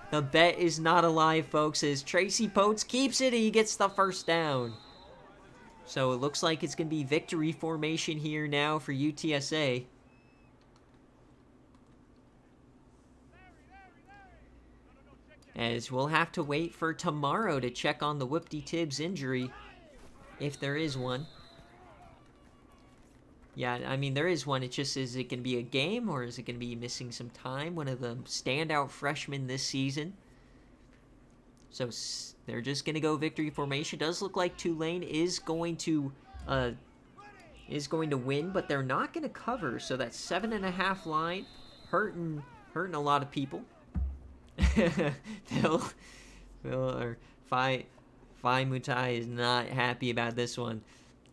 The bet is not alive, folks, as Tracy Potes keeps it and he gets the first down. So it looks like it's going to be victory formation here now for UTSA. As we'll have to wait for tomorrow to check on the Whoop-dee Tibbs injury, if there is one. Yeah, I mean, there is one. It's just, is it going to be a game or is it going to be missing some time? One of the standout freshmen this season. So they're just going to go victory formation. Does look like Tulane is going to win, but they're not going to cover. So that 7.5 line hurting a lot of people. Phi Mutai is not happy about this one.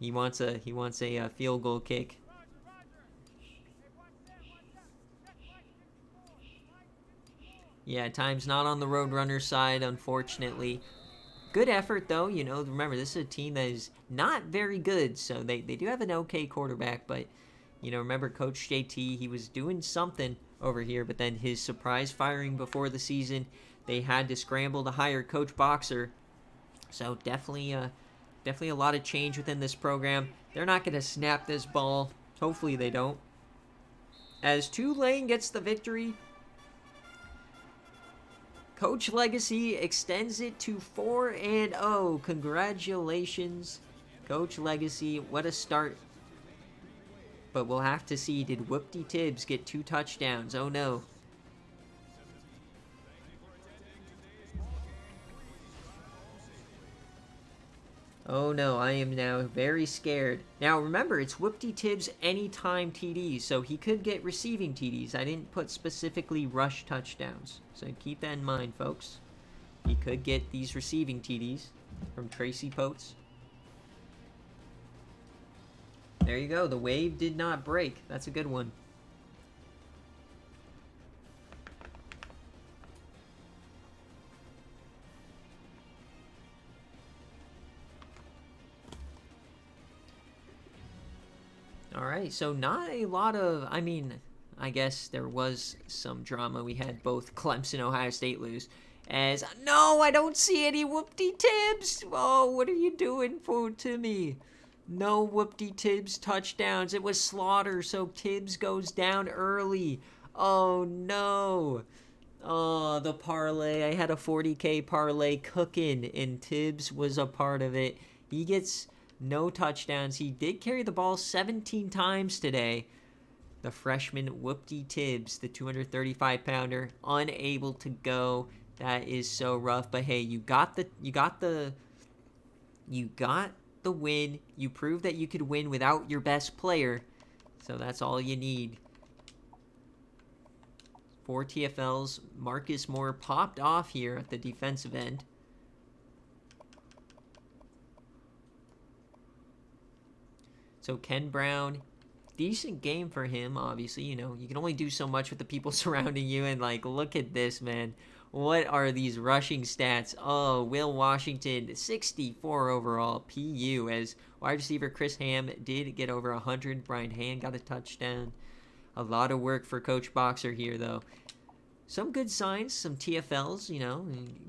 He wants a field goal kick. Yeah, time's not on the Roadrunner side, unfortunately. Good effort, though. You know, remember, this is a team that is not very good, so they do have an okay quarterback, but, you know, remember Coach JT, he was doing something over here, but then his surprise firing before the season, they had to scramble to hire Coach Boxer. So definitely a lot of change within this program. They're not going to snap this ball. Hopefully they don't. As Tulane gets the victory, Coach Legacy extends it to 4-0. Congratulations, Coach Legacy. What a start. But we'll have to see, did Whoop-dee Tibbs get 2 touchdowns? Oh no. Oh no, I am now very scared. Now remember, it's Whoop-dee Tibbs anytime TDs, so he could get receiving TDs. I didn't put specifically rush touchdowns, so keep that in mind, folks. He could get these receiving TDs from Tracy Potes. There you go, the wave did not break. That's a good one. All right, so not a lot of, I mean, I guess there was some drama. We had both Clemson, Ohio State lose. As, no, I don't see any whoop-de-Tibbs. Oh, what are you doing to me? No whoop-de-Tibbs touchdowns. It was Slaughter, so Tibbs goes down early. Oh, no. Oh, the parlay. I had a 40K parlay cooking, and Tibbs was a part of it. He gets no touchdowns. He did carry the ball 17 times today. The freshman Whoopty Tibbs, the 235-pounder, unable to go. That is so rough. But hey, you got the win. You proved that you could win without your best player. So that's all you need. For TFLs, Marcus Moore popped off here at the defensive end. So Ken Brown, decent game for him, obviously. You know, you can only do so much with the people surrounding you. And, like, look at this, man. What are these rushing stats? Oh, Will Washington, 64 overall, PU. As wide receiver Chris Ham did get over 100. Brian Hand got a touchdown. A lot of work for Coach Boxer here, though. Some good signs, some TFLs, you know,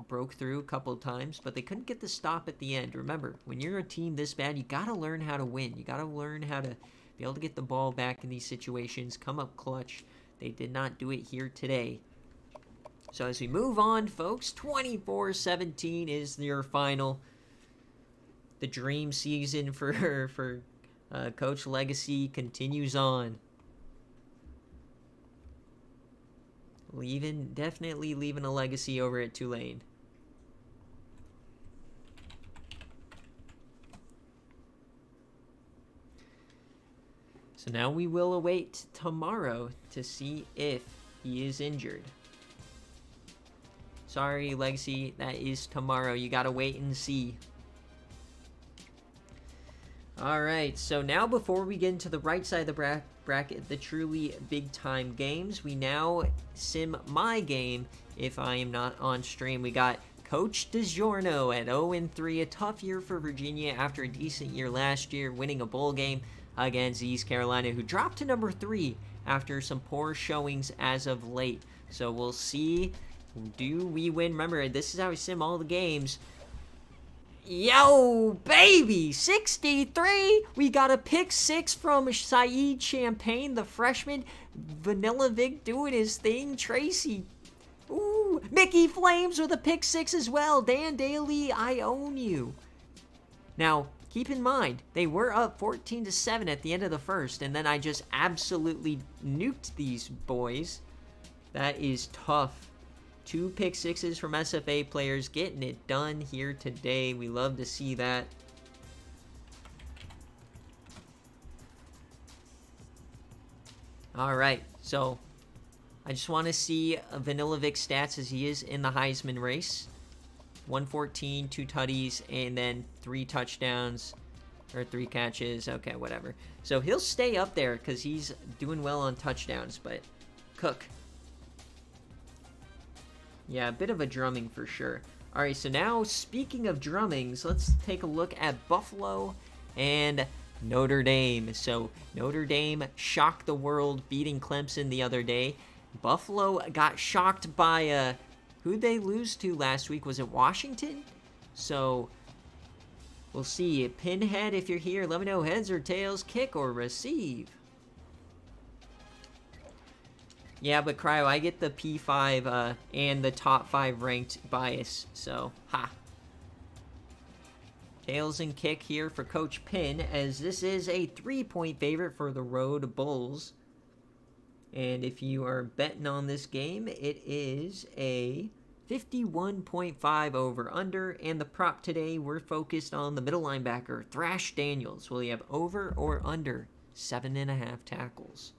broke through a couple of times, but they couldn't get the stop at the end. Remember, when you're a team this bad, you got to learn how to win. You got to learn how to be able to get the ball back in these situations, come up clutch. They did not do it here today. So as we move on, folks, 24-17 is your final. The dream season for Coach Legacy continues on. Definitely leaving a legacy over at Tulane. So now we will await tomorrow to see if he is injured. Sorry, Legacy, that is tomorrow. You gotta wait and see. Alright, so now before we get into the right side of the bracket, the truly big-time games, we now sim my game if I am not on stream. We got Coach DiGiorno at 0-3, a tough year for Virginia after a decent year last year, winning a bowl game against East Carolina, who dropped to number 3 after some poor showings as of late. So we'll see, do we win? Remember, this is how we sim all the games. Yo, baby, 63. We got a pick 6 from Saeed Champagne, the freshman. Vanilla Vic doing his thing. Tracy. Ooh, Mickey Flames with a pick 6 as well. Dan Daly, I own you. Now, keep in mind, they were up 14-7 at the end of the first, and then I just absolutely nuked these boys. That is tough. 2 pick 6s from SFA players getting it done here today. We love to see that. All right, so I just want to see Vanilla Vic stats as he is in the Heisman race. 114, 2 tutties, and then 3 touchdowns, or 3 catches. Okay, whatever. So he'll stay up there because he's doing well on touchdowns, but Cook. Yeah, a bit of a drumming for sure. All right, so now speaking of drummings, let's take a look at Buffalo and Notre Dame. So Notre Dame shocked the world beating Clemson the other day. Buffalo got shocked by who'd they lose to last week? Was it Washington? So we'll see. Pinhead, if you're here, let me know heads or tails, kick or receive. Yeah, but Cryo, I get the P5 and the top 5 ranked bias, so ha. Tails and kick here for Coach Pin, as this is a 3-point favorite for the Road Bulls. And if you are betting on this game, it is a 51.5 over under, and the prop today, we're focused on the middle linebacker, Thrash Daniels. Will he have over or under 7.5 tackles?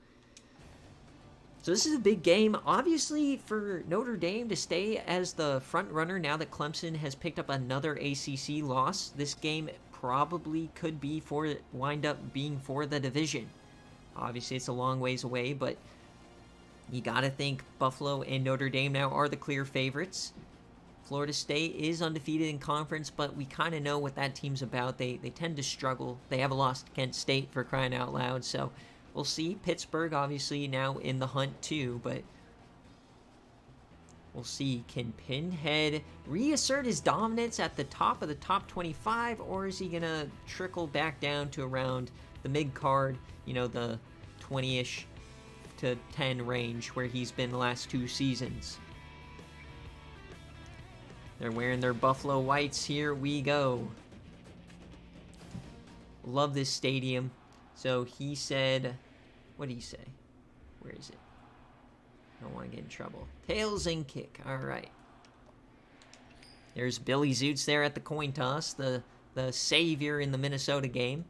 So this is a big game, obviously, for Notre Dame to stay as the front runner now that Clemson has picked up another ACC loss. This game probably could be wind up being for the division. Obviously, it's a long ways away, but you got to think Buffalo and Notre Dame now are the clear favorites. Florida State is undefeated in conference, but we kind of know what that team's about. They tend to struggle. They have a loss to Kent State, for crying out loud. So we'll see. Pittsburgh obviously now in the hunt too, but we'll see. Can Pinhead reassert his dominance at the top of the top 25, or is he going to trickle back down to around the mid-card, you know, the 20-ish to 10 range where he's been the last 2 seasons? They're wearing their Buffalo Whites. Here we go. Love this stadium. So he said, what did he say? Where is it? I don't want to get in trouble. Tails and kick. All right. There's Billy Zoots there at the coin toss, the savior in the Minnesota game.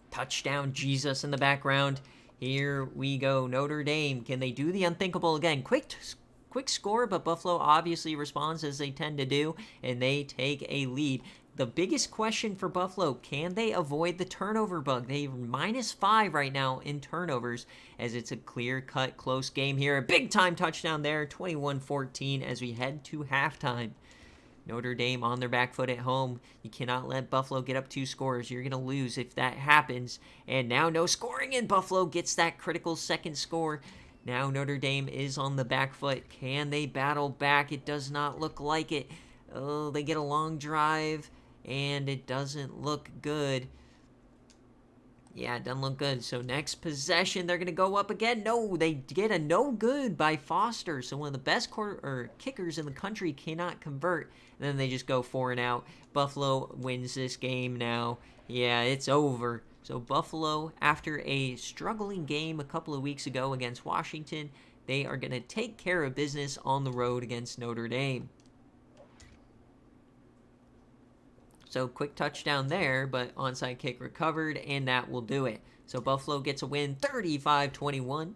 Touchdown Jesus in the background. Here we go. Notre Dame. Can they do the unthinkable again? Quick score, but Buffalo obviously responds as they tend to do, and they take a lead. The biggest question for Buffalo, can they avoid the turnover bug? They're -5 right now in turnovers, as it's a clear-cut close game here. A big-time touchdown there, 21-14 as we head to halftime. Notre Dame on their back foot at home. You cannot let Buffalo get up 2 scores. You're going to lose if that happens. And now no scoring, and Buffalo gets that critical second score. Now Notre Dame is on the back foot. Can they battle back? It does not look like it. Oh, they get a long drive, and it doesn't look good. Yeah, it doesn't look good. So next possession, they're going to go up again. No, they get a no good by Foster. So one of the best kickers in the country cannot convert. And then they just go 4 and out. Buffalo wins this game now. Yeah, it's over. So Buffalo, after a struggling game a couple of weeks ago against Washington, they are going to take care of business on the road against Notre Dame. So quick touchdown there, but onside kick recovered, and that will do it. So Buffalo gets a win, 35-21.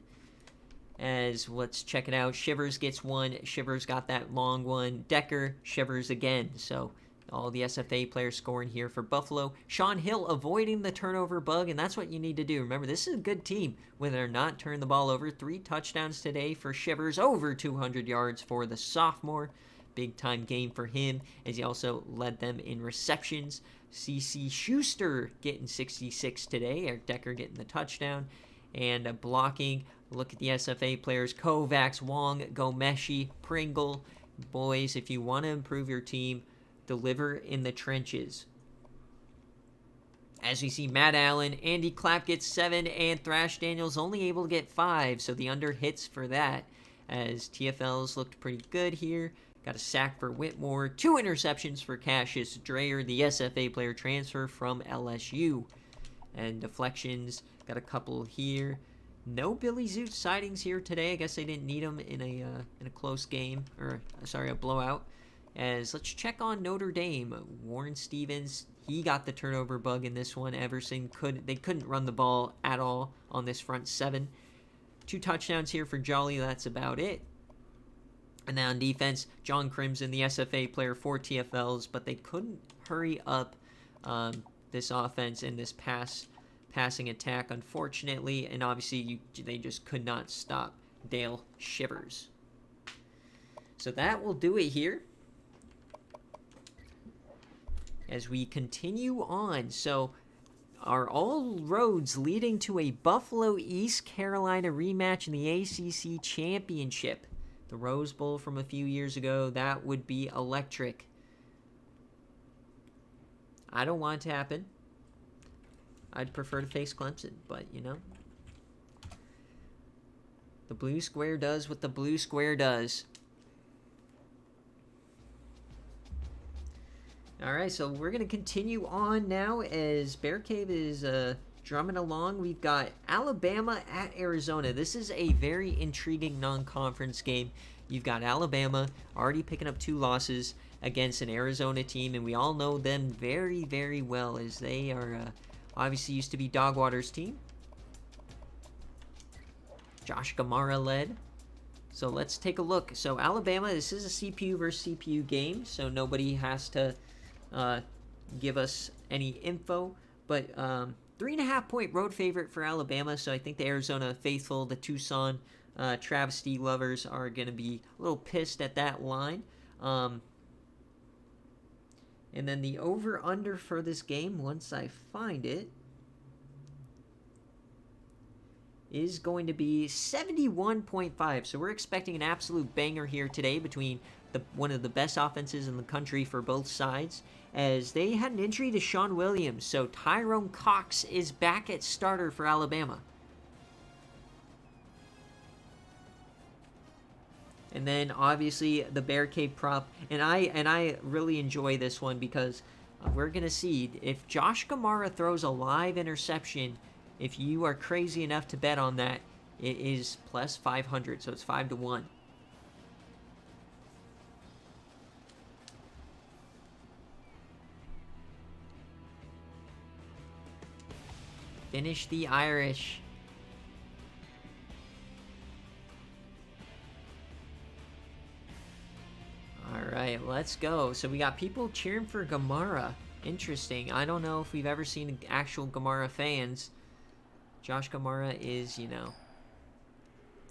As let's check it out. Shivers gets one. Shivers got that long one. Decker, Shivers again. So all the SFA players scoring here for Buffalo. Sean Hill avoiding the turnover bug, and that's what you need to do. Remember, this is a good team when they're not turning the ball over. 3 touchdowns today for Shivers, over 200 yards for the sophomore. Big-time game for him, as he also led them in receptions. C.C. Schuster getting 66 today. Eric Decker getting the touchdown. And blocking, look at the SFA players. Kovacs, Wong, Gomeshi, Pringle. Boys, if you want to improve your team, deliver in the trenches. As we see Matt Allen, Andy Clapp gets 7, and Thrash Daniels only able to get 5. So the under hits for that, as TFLs looked pretty good here. Got a sack for Whitmore. 2 interceptions for Cassius Dreyer, the SFA player transfer from LSU. And deflections, got a couple here. No Billy Zoot sightings here today. I guess they didn't need them in a close game, or sorry, a blowout. As let's check on Notre Dame. Warren Stevens, he got the turnover bug in this one. Everson couldn't run the ball at all on this front 7. 2 touchdowns here for Jolly. That's about it. And then on defense, John Crimson, the SFA player for TFLs, but they couldn't hurry up this offense and this passing attack, unfortunately. And obviously, they just could not stop Dale Shivers. So that will do it here. As we continue on, so are all roads leading to a Buffalo East Carolina rematch in the ACC Championship? The Rose Bowl from a few years ago, that would be electric. I don't want it to happen. I'd prefer to face Clemson, but, you know. The blue square does what the blue square does. All right, so we're going to continue on now as BearCave is drumming along. We've got Alabama at Arizona. This is a very intriguing non-conference game. You've got Alabama already picking up 2 losses against an Arizona team, and we all know them very, very well, as they are obviously used to be Dogwater's team. Josh Gamara led. So let's take a look. So Alabama, this is a CPU versus CPU game, so nobody has to give us any info, but 3.5-point road favorite for Alabama, so I think the Arizona faithful, the Tucson travesty lovers are going to be a little pissed at that line. And then the over-under for this game, once I find it, is going to be 71.5. So we're expecting an absolute banger here today between one of the best offenses in the country for both sides, as they had an injury to Sean Williams. So Tyrone Cox is back at starter for Alabama. And then obviously the BearCave prop, and I really enjoy this one because we're gonna see if Josh Gamara throws a live interception. If you are crazy enough to bet on that, it is plus 500, so it's 5-1. Finish the Irish. Alright, let's go. So we got people cheering for Gamara. Interesting. I don't know if we've ever seen actual Gamara fans. Josh Gamara is,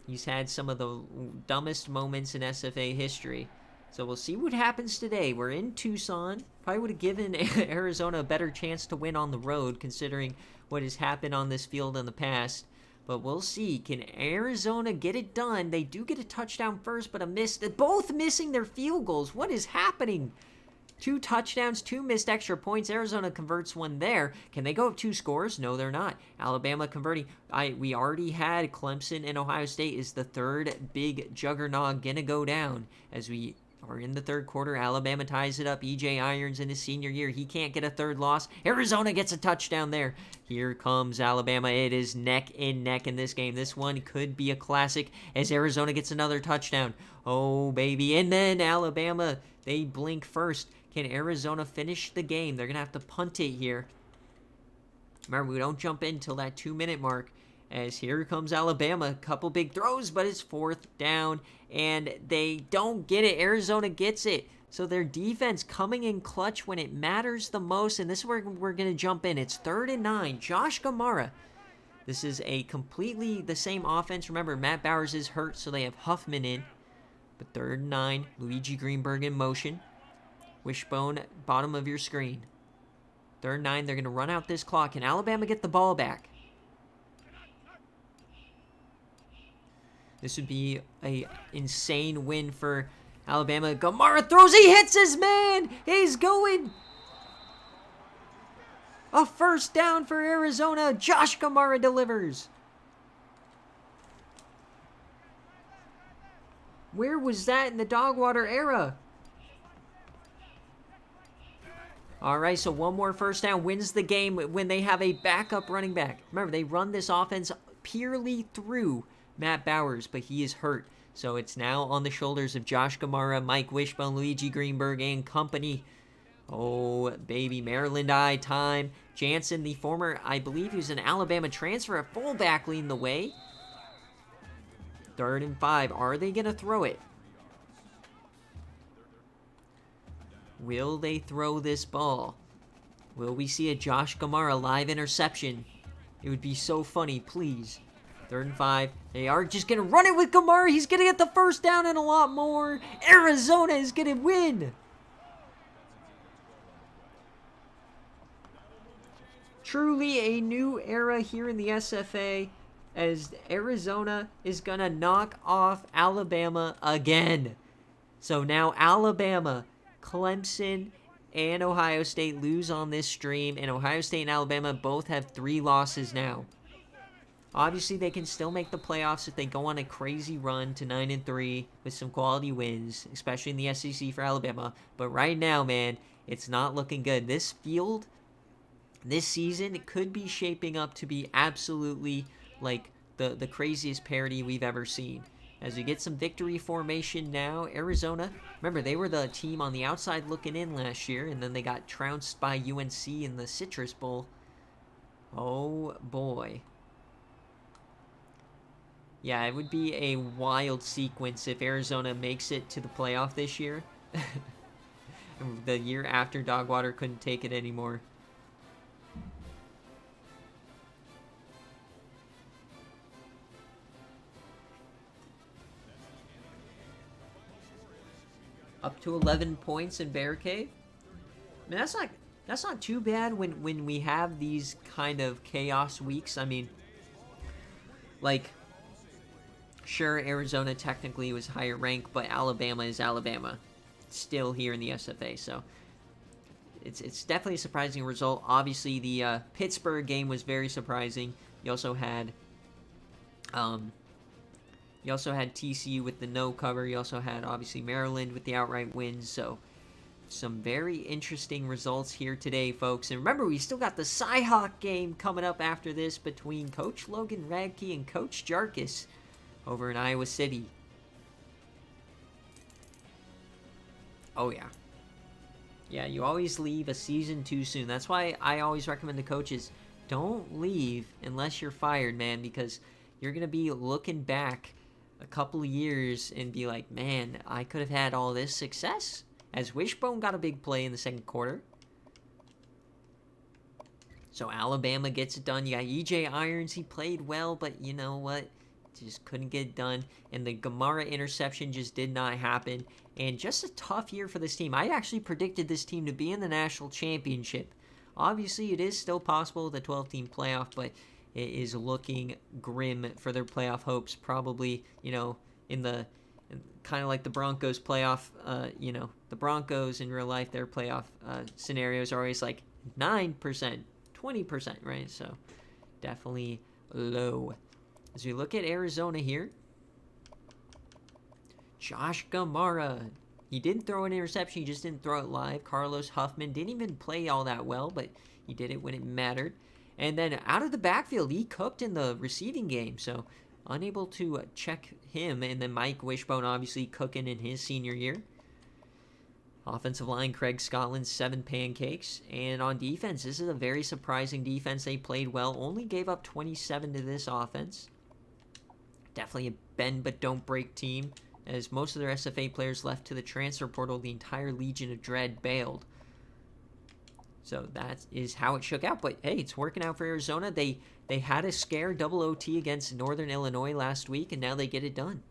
he's had some of the dumbest moments in SFA history. So we'll see what happens today. We're in Tucson. Probably would have given Arizona a better chance to win on the road, considering what has happened on this field in the past. But we'll see. Can Arizona get it done? They do get a touchdown first, but a miss. Both missing their field goals. What is happening? 2 touchdowns, 2 missed extra points. Arizona converts one there. Can they go up 2 scores? No, they're not. Alabama converting. We already had Clemson and Ohio State is the third big juggernaut gonna go down. As we are in the third quarter, Alabama ties it up. E.J. Irons in his senior year. He can't get a third loss. Arizona gets a touchdown there. Here comes Alabama. It is neck and neck in this game. This one could be a classic as Arizona gets another touchdown. Oh, baby. And then Alabama, they blink first. Can Arizona finish the game? They're going to have to punt it here. Remember, we don't jump in until that 2-minute mark. As here comes Alabama. A couple big throws, but it's 4th down. And they don't get it. Arizona gets it. So their defense coming in clutch when it matters the most. And this is where we're going to jump in. It's 3rd and 9. Josh Gamara. This is a completely the same offense. Remember, Matt Bowers is hurt, so they have Huffman in. But 3rd and 9. Luigi Greenberg in motion. Wishbone, bottom of your screen. 3rd and 9, they're going to run out this clock. Can Alabama get the ball back? This would be a insane win for Alabama. Gamara throws, he hits his man! He's going! A 1st down for Arizona. Josh Gamara delivers. Where was that in the Dogwater era? All right, so one more 1st down wins the game when they have a backup running back. Remember, they run this offense purely through Matt Bowers, but he is hurt. So it's now on the shoulders of Josh Gamara, Mike Wishbone, Luigi Greenberg, and company. Oh, baby, Maryland Eye time. Jansen, the former, I believe he was an Alabama transfer at fullback, leading the way. 3rd and 5. Are they going to throw it? Will they throw this ball? Will we see a Josh Gamara live interception? It would be so funny, please. 3rd and 5. They are just going to run it with Gamara. He's going to get the 1st down and a lot more. Arizona is going to win. Truly a new era here in the SFA as Arizona is going to knock off Alabama again. So now Alabama, Clemson, and Ohio State lose on this stream, and Ohio State and Alabama both have 3 losses now. Obviously, they can still make the playoffs if they go on a crazy run to 9-3 with some quality wins, especially in the SEC for Alabama. But right now, man, it's not looking good. This field, this season, it could be shaping up to be absolutely like the craziest parody we've ever seen. As we get some victory formation now, Arizona, remember, they were the team on the outside looking in last year, and then they got trounced by UNC in the Citrus Bowl. Oh, boy. Yeah, it would be a wild sequence if Arizona makes it to the playoff this year. The year after Dogwater couldn't take it anymore. to 11 points in BearCave. I mean, that's not too bad when we have these kind of chaos weeks. I mean, like, sure, Arizona technically was higher ranked, but Alabama is Alabama, still here in the SFA. So it's definitely a surprising result. Obviously, the Pittsburgh game was very surprising. You also had TCU with the no cover. You also had obviously Maryland with the outright wins. So some very interesting results here today, folks. And remember, we still got the Cyhawk game coming up after this between Coach Logan Radke and Coach Jarkus over in Iowa City. Oh, yeah. Yeah, you always leave a season too soon. That's why I always recommend to coaches, don't leave unless you're fired, man, because you're going to be looking back a couple of years and be like, man, I could have had all this success. As Wishbone got a big play in the second quarter. So Alabama gets it done. You got EJ Irons. He played well, but you know what? Just couldn't get it done. And the Gamara interception just did not happen. And just a tough year for this team. I actually predicted this team to be in the national championship. Obviously, it is still possible with a 12-team playoff, but it is looking grim for their playoff hopes. Probably, you know, in the kind of like the Broncos playoff, you know, the Broncos in real life, their playoff scenarios are always like 9%, 20%, right? So definitely low. As we look at Arizona here, Josh Gamara, he didn't throw an interception, he just didn't throw it live. Carlos Huffman didn't even play all that well, but he did it when it mattered. And then out of the backfield, he cooked in the receiving game, so unable to check him. And then Mike Wishbone obviously cooking in his senior year. Offensive line, Craig Scotland, 7 pancakes. And on defense, this is a very surprising defense. They played well, only gave up 27 to this offense. Definitely a bend but don't break team, as most of their SFA players left to the transfer portal. The entire Legion of Dread bailed. So that is how it shook out. But hey, it's working out for Arizona. They had a scare double OT against Northern Illinois last week, and now they get it done.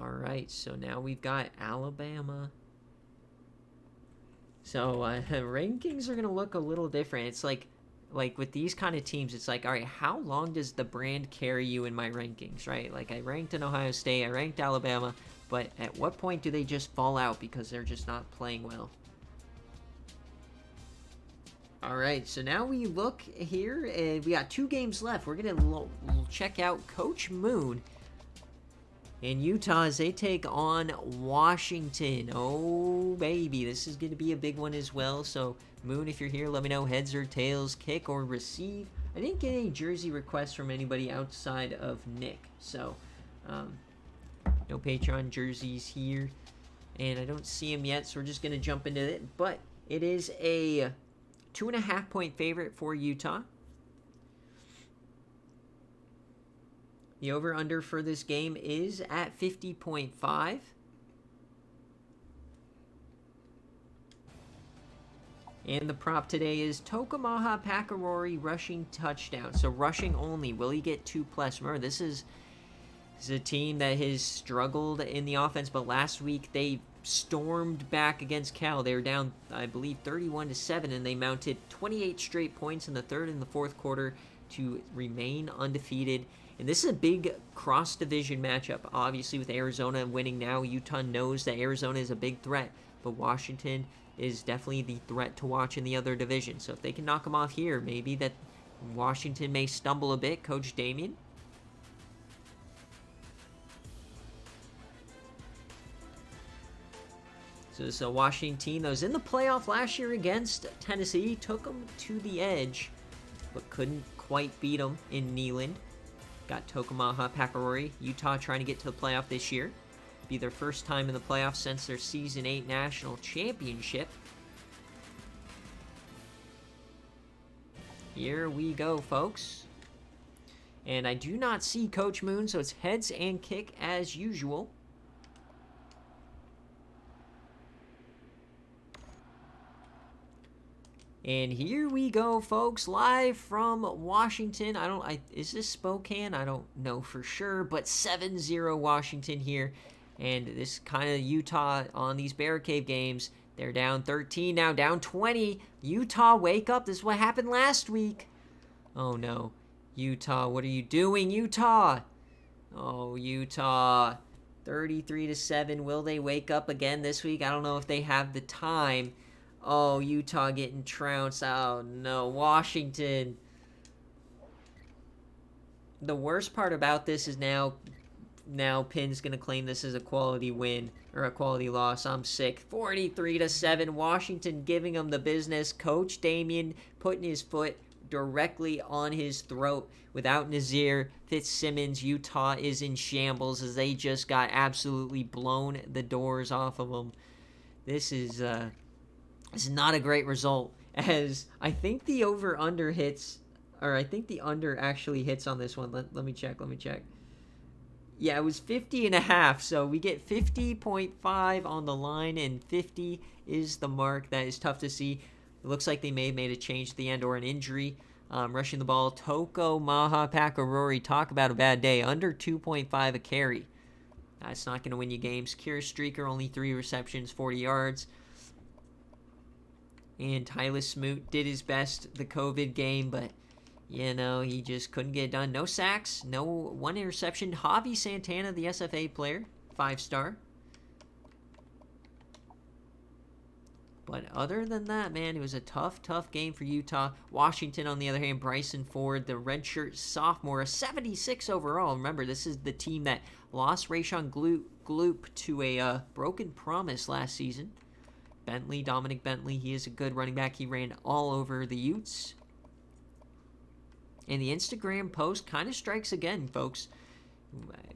All right, so now we've got Alabama. So rankings are going to look a little different. It's like with these kind of teams, it's like, all right, how long does the brand carry you in my rankings, right? Like, I ranked in Ohio State, I ranked Alabama, but at what point do they just fall out because they're just not playing well? All right, so now we look here, and we got 2 games left. We're going to check out Coach Moon in Utah as they take on Washington. Oh, baby, this is going to be a big one as well. So, Moon, if you're here, let me know heads or tails, kick or receive. I didn't get any jersey requests from anybody outside of Nick. So, no Patreon jerseys here. And I don't see him yet, so we're just going to jump into it. But it is a 2.5-point favorite for Utah. The over-under for this game is at 50.5. And the prop today is Tokumaha Pakarori rushing touchdown. So rushing only. Will he get 2+? Remember, this is a team that has struggled in the offense, but last week they stormed back against Cal. They were down, I believe, 31-7, and they mounted 28 straight points in the third and the fourth quarter to remain undefeated. And this is a big cross-division matchup. Obviously, with Arizona winning now, Utah knows that Arizona is a big threat, but Washington is definitely the threat to watch in the other division. So if they can knock them off here, maybe that Washington may stumble a bit. Coach Damien. So this is a Washington team that was in the playoff last year against Tennessee. Took them to the edge, but couldn't quite beat them in Neyland. Got Tokumaha Pakarori. Utah trying to get to the playoff this year. Be their first time in the playoffs since their Season 8 national championship. Here we go, folks. And I do not see Coach Moon, so it's heads and kick as usual. And here we go, folks, live from Washington. Is this Spokane? I don't know for sure, but 7-0 Washington here. And this kind of Utah on these BearCave games. They're down 13 now, down 20. Utah, wake up. This is what happened last week. Oh, no. Utah, what are you doing, Utah? Oh, Utah. 33-7. Will they wake up again this week? I don't know if they have the time. Oh, Utah getting trounced. Oh, no. Washington. The worst part about this is now Pinn's going to claim this as a quality win or a quality loss. I'm sick. 43-7. Washington giving them the business. Coach Damian putting his foot directly on his throat. Without Nazir Fitzsimmons, Utah is in shambles as they just got absolutely blown the doors off of them. This is not a great result, as I think the over-under hits, or I think the under actually hits on this one. Let me check. Yeah, it was 50.5, so we get 50.5 on the line, and 50 is the mark. That is tough to see. It looks like they may have made a change at the end or an injury. Rushing the ball, Toko, Maha, Rory, talk about a bad day. Under 2.5 a carry. That's not going to win you games. Kira Streaker, only 3 receptions, 40 yards. And Tyler Smoot did his best the COVID game, but, he just couldn't get it done. No sacks, no 1 interception. Javi Santana, the SFA player, 5-star. But other than that, man, it was a tough game for Utah. Washington, on the other hand, Bryson Ford, the redshirt sophomore, a 76 overall. Remember, this is the team that lost Rayshon Gloop to a broken promise last season. Dominic Bentley, he is a good running back. He ran all over the Utes. And the Instagram post kind of strikes again, folks.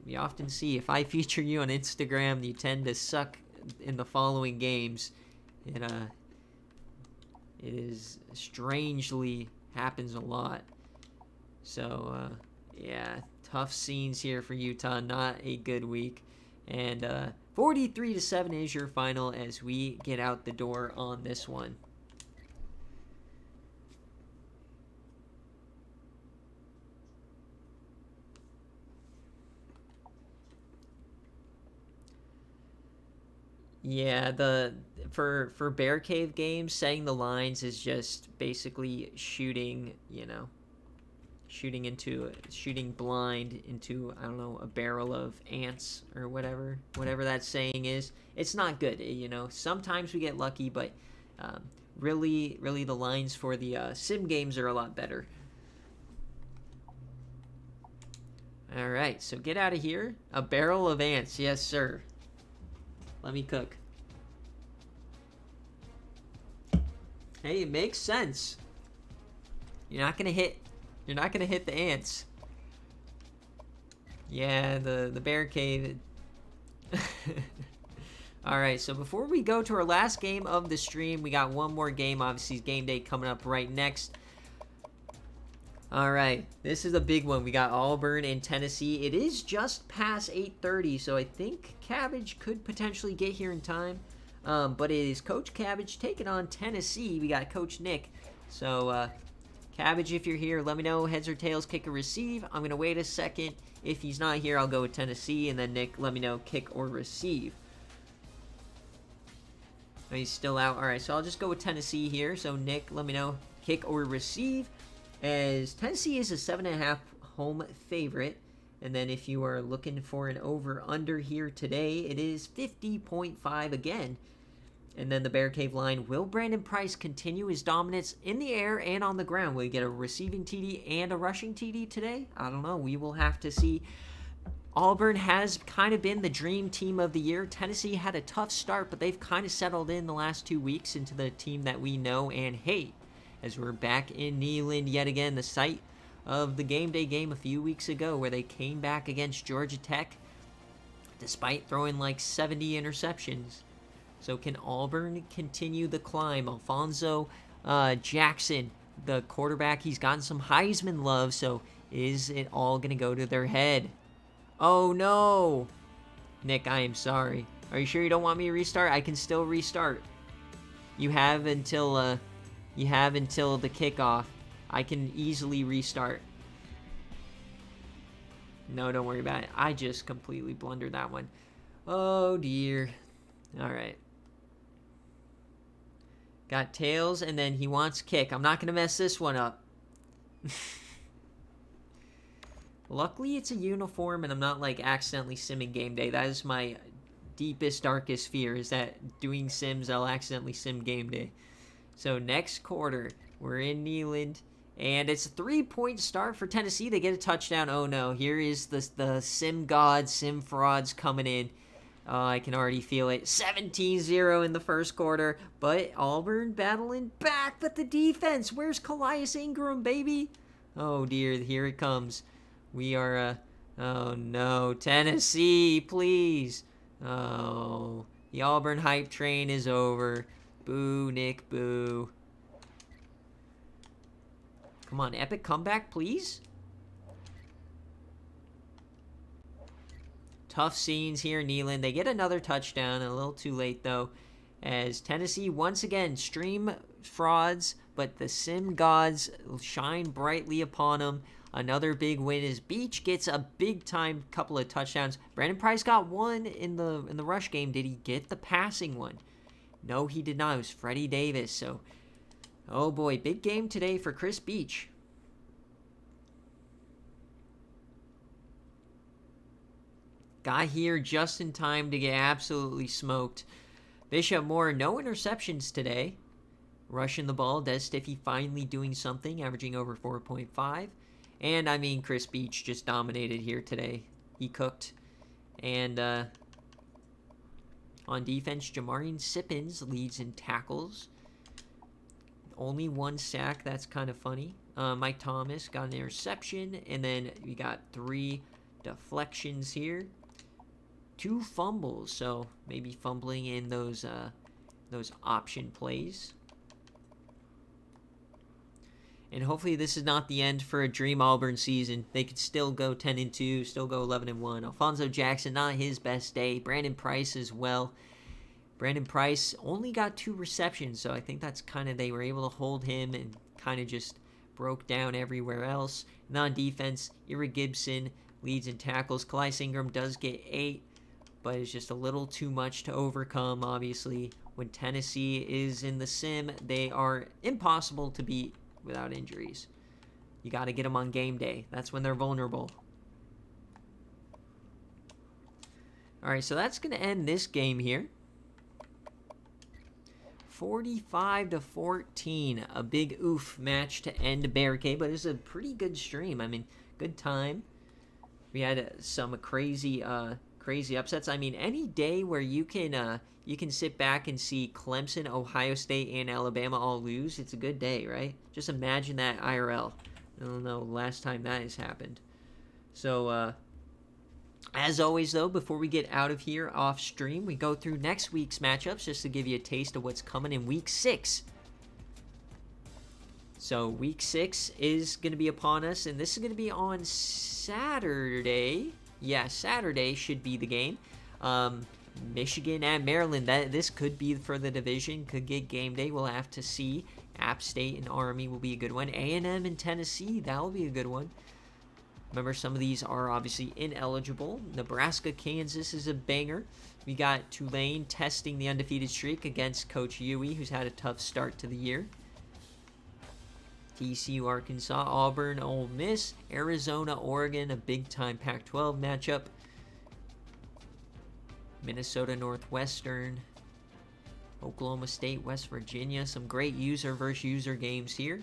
We often see if I feature you on Instagram, you tend to suck in the following games. It is strangely happens a lot. So, yeah, tough scenes here for Utah. Not a good week. And 43-7 is your final as we get out the door on this one. Yeah, for BearCave games, setting the lines is just basically shooting blind into, I don't know, a barrel of ants or whatever that saying is. It's not good, Sometimes we get lucky, but really the lines for the sim games are a lot better. All right, so get out of here. A barrel of ants, yes, sir. Let me cook. Hey, it makes sense. You're not gonna hit the ants. Yeah, the BearCave. All right, so before we go to our last game of the stream, we got one more game. Obviously, game day coming up right next. All right, this is a big one. We got Auburn and Tennessee. It is just past 8:30, so I think Cabbage could potentially get here in time. But it is Coach Cabbage taking on Tennessee. We got Coach Nick. So, Cabbage, if you're here, let me know. Heads or tails, kick or receive. I'm going to wait a second. If he's not here, I'll go with Tennessee. And then Nick, let me know, kick or receive. Oh, he's still out. All right, so I'll just go with Tennessee here. So, Nick, let me know, kick or receive. As Tennessee is a 7.5 home favorite. And then if you are looking for an over-under here today, it is 50.5 again. And then the BearCave line, will Brandon Price continue his dominance in the air and on the ground? Will he get a receiving TD and a rushing TD today? I don't know. We will have to see. Auburn has kind of been the dream team of the year. Tennessee had a tough start, but they've kind of settled in the last 2 weeks into the team that we know and hate. As we're back in Neyland yet again, the site of the game day game a few weeks ago where they came back against Georgia Tech despite throwing like 70 interceptions. So can Auburn continue the climb? Alfonso Jackson, the quarterback, he's gotten some Heisman love, so is it all going to go to their head? Oh no! Nick, I am sorry. Are you sure you don't want me to restart? I can still restart. You have until You have until the kickoff. I can easily restart. No, don't worry about it. I just completely blundered that one. Oh, dear. All right. Got tails, and then he wants kick. I'm not going to mess this one up. Luckily, it's a uniform, and I'm not, like, accidentally simming game day. That is my deepest, darkest fear, is that doing sims, I'll accidentally sim game day. So, next quarter, we're in Neyland, and it's a 3-point start for Tennessee. They get a touchdown. Oh, no. Here is the sim gods, sim frauds coming in. I can already feel it. 17-0 in the first quarter, but Auburn battling back with the defense. Where's Calais Ingram, baby? Oh, dear. Here it comes. We are, oh, no. Tennessee, please. Oh, the Auburn hype train is over. Boo, Nick, boo. Come on, epic comeback, please. Tough scenes here in Neyland. They get another touchdown, a little too late, though, as Tennessee, once again, stream frauds, but the sim gods shine brightly upon them. Another big win is Beach gets a big-time couple of touchdowns. Brandon Price got one in the rush game. Did he get the passing one? No, he did not. It was Freddie Davis. So, oh boy, big game today for Chris Beach. Got here just in time to get absolutely smoked. Bishop Moore, no interceptions today. Rushing the ball. Des Stiffy finally doing something, averaging over 4.5. And, I mean, Chris Beach just dominated here today. He cooked. And on defense, Jamarian Sippins leads in tackles. Only one sack. That's kind of funny. Mike Thomas got an interception. And then we got 3 deflections here. 2 fumbles. So, maybe fumbling in those option plays. And hopefully this is not the end for a dream Auburn season. They could still go 10-2, still go 11-1. Alfonso Jackson, not his best day. Brandon Price as well. Brandon Price only got 2 receptions, so I think that's kind of, they were able to hold him and kind of just broke down everywhere else. And on defense, Ira Gibson leads in tackles. Calais Ingram does get 8, but it's just a little too much to overcome, obviously. When Tennessee is in the sim, they are impossible to beat without injuries. You got to get them on game day. That's when they're vulnerable. All right, so that's going to end this game here. 45-14, a big oof match to end BearCave, but it was a pretty good stream. I mean, good time. We had some crazy upsets. I mean, any day where you can sit back and see Clemson, Ohio State, and Alabama all lose, it's a good day, right? Just imagine that IRL. I don't know last time that has happened. So, as always, though, before we get out of here off stream, we go through next week's matchups just to give you a taste of what's coming in Week 6. So, Week 6 is going to be upon us, and this is going to be on Saturday. Yeah, Saturday should be the game. Michigan and Maryland, this could be for the division, could get game day. We'll have to see. App State and Army will be a good one. A&M and Tennessee, that will be a good one. Remember, some of these are obviously ineligible. Nebraska, Kansas is a banger. We got Tulane testing the undefeated streak against Coach Huey, who's had a tough start to the year. TCU, Arkansas, Auburn, Ole Miss, Arizona, Oregon, a big-time Pac-12 matchup. Minnesota, Northwestern, Oklahoma State, West Virginia. Some great user versus user games here.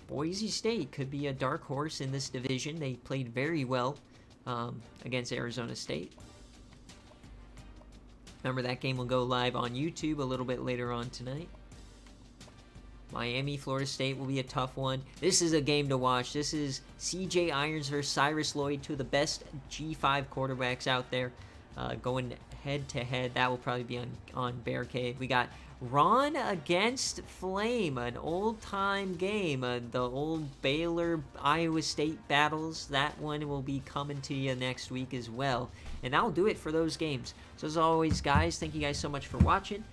Boise State could be a dark horse in this division. They played very well against Arizona State. Remember, that game will go live on YouTube a little bit later on tonight. Miami, Florida State will be a tough one. This is a game to watch. This is CJ Irons versus Cyrus Lloyd, 2 of the best G5 quarterbacks out there, going head-to-head. That will probably be on BearCave. We got Ron against Flame, an old-time game. The old Baylor-Iowa State battles. That one will be coming to you next week as well. And that'll do it for those games. So as always, guys, thank you guys so much for watching.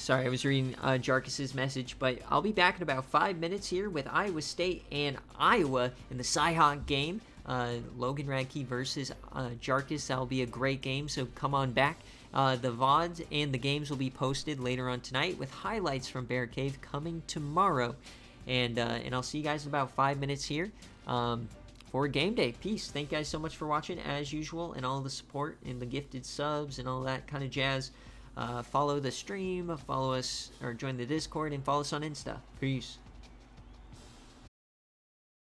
Sorry, I was reading Jarkus's message, but I'll be back in about 5 minutes here with Iowa State and Iowa in the Cyhawk game. Logan Radke versus Jarkus. That'll be a great game, so come on back. The VODs and the games will be posted later on tonight with highlights from BearCave coming tomorrow. And I'll see you guys in about 5 minutes here for game day. Peace. Thank you guys so much for watching, as usual, and all the support and the gifted subs and all that kind of jazz. Follow the stream, follow us, or join the Discord, and follow us on Insta. Peace.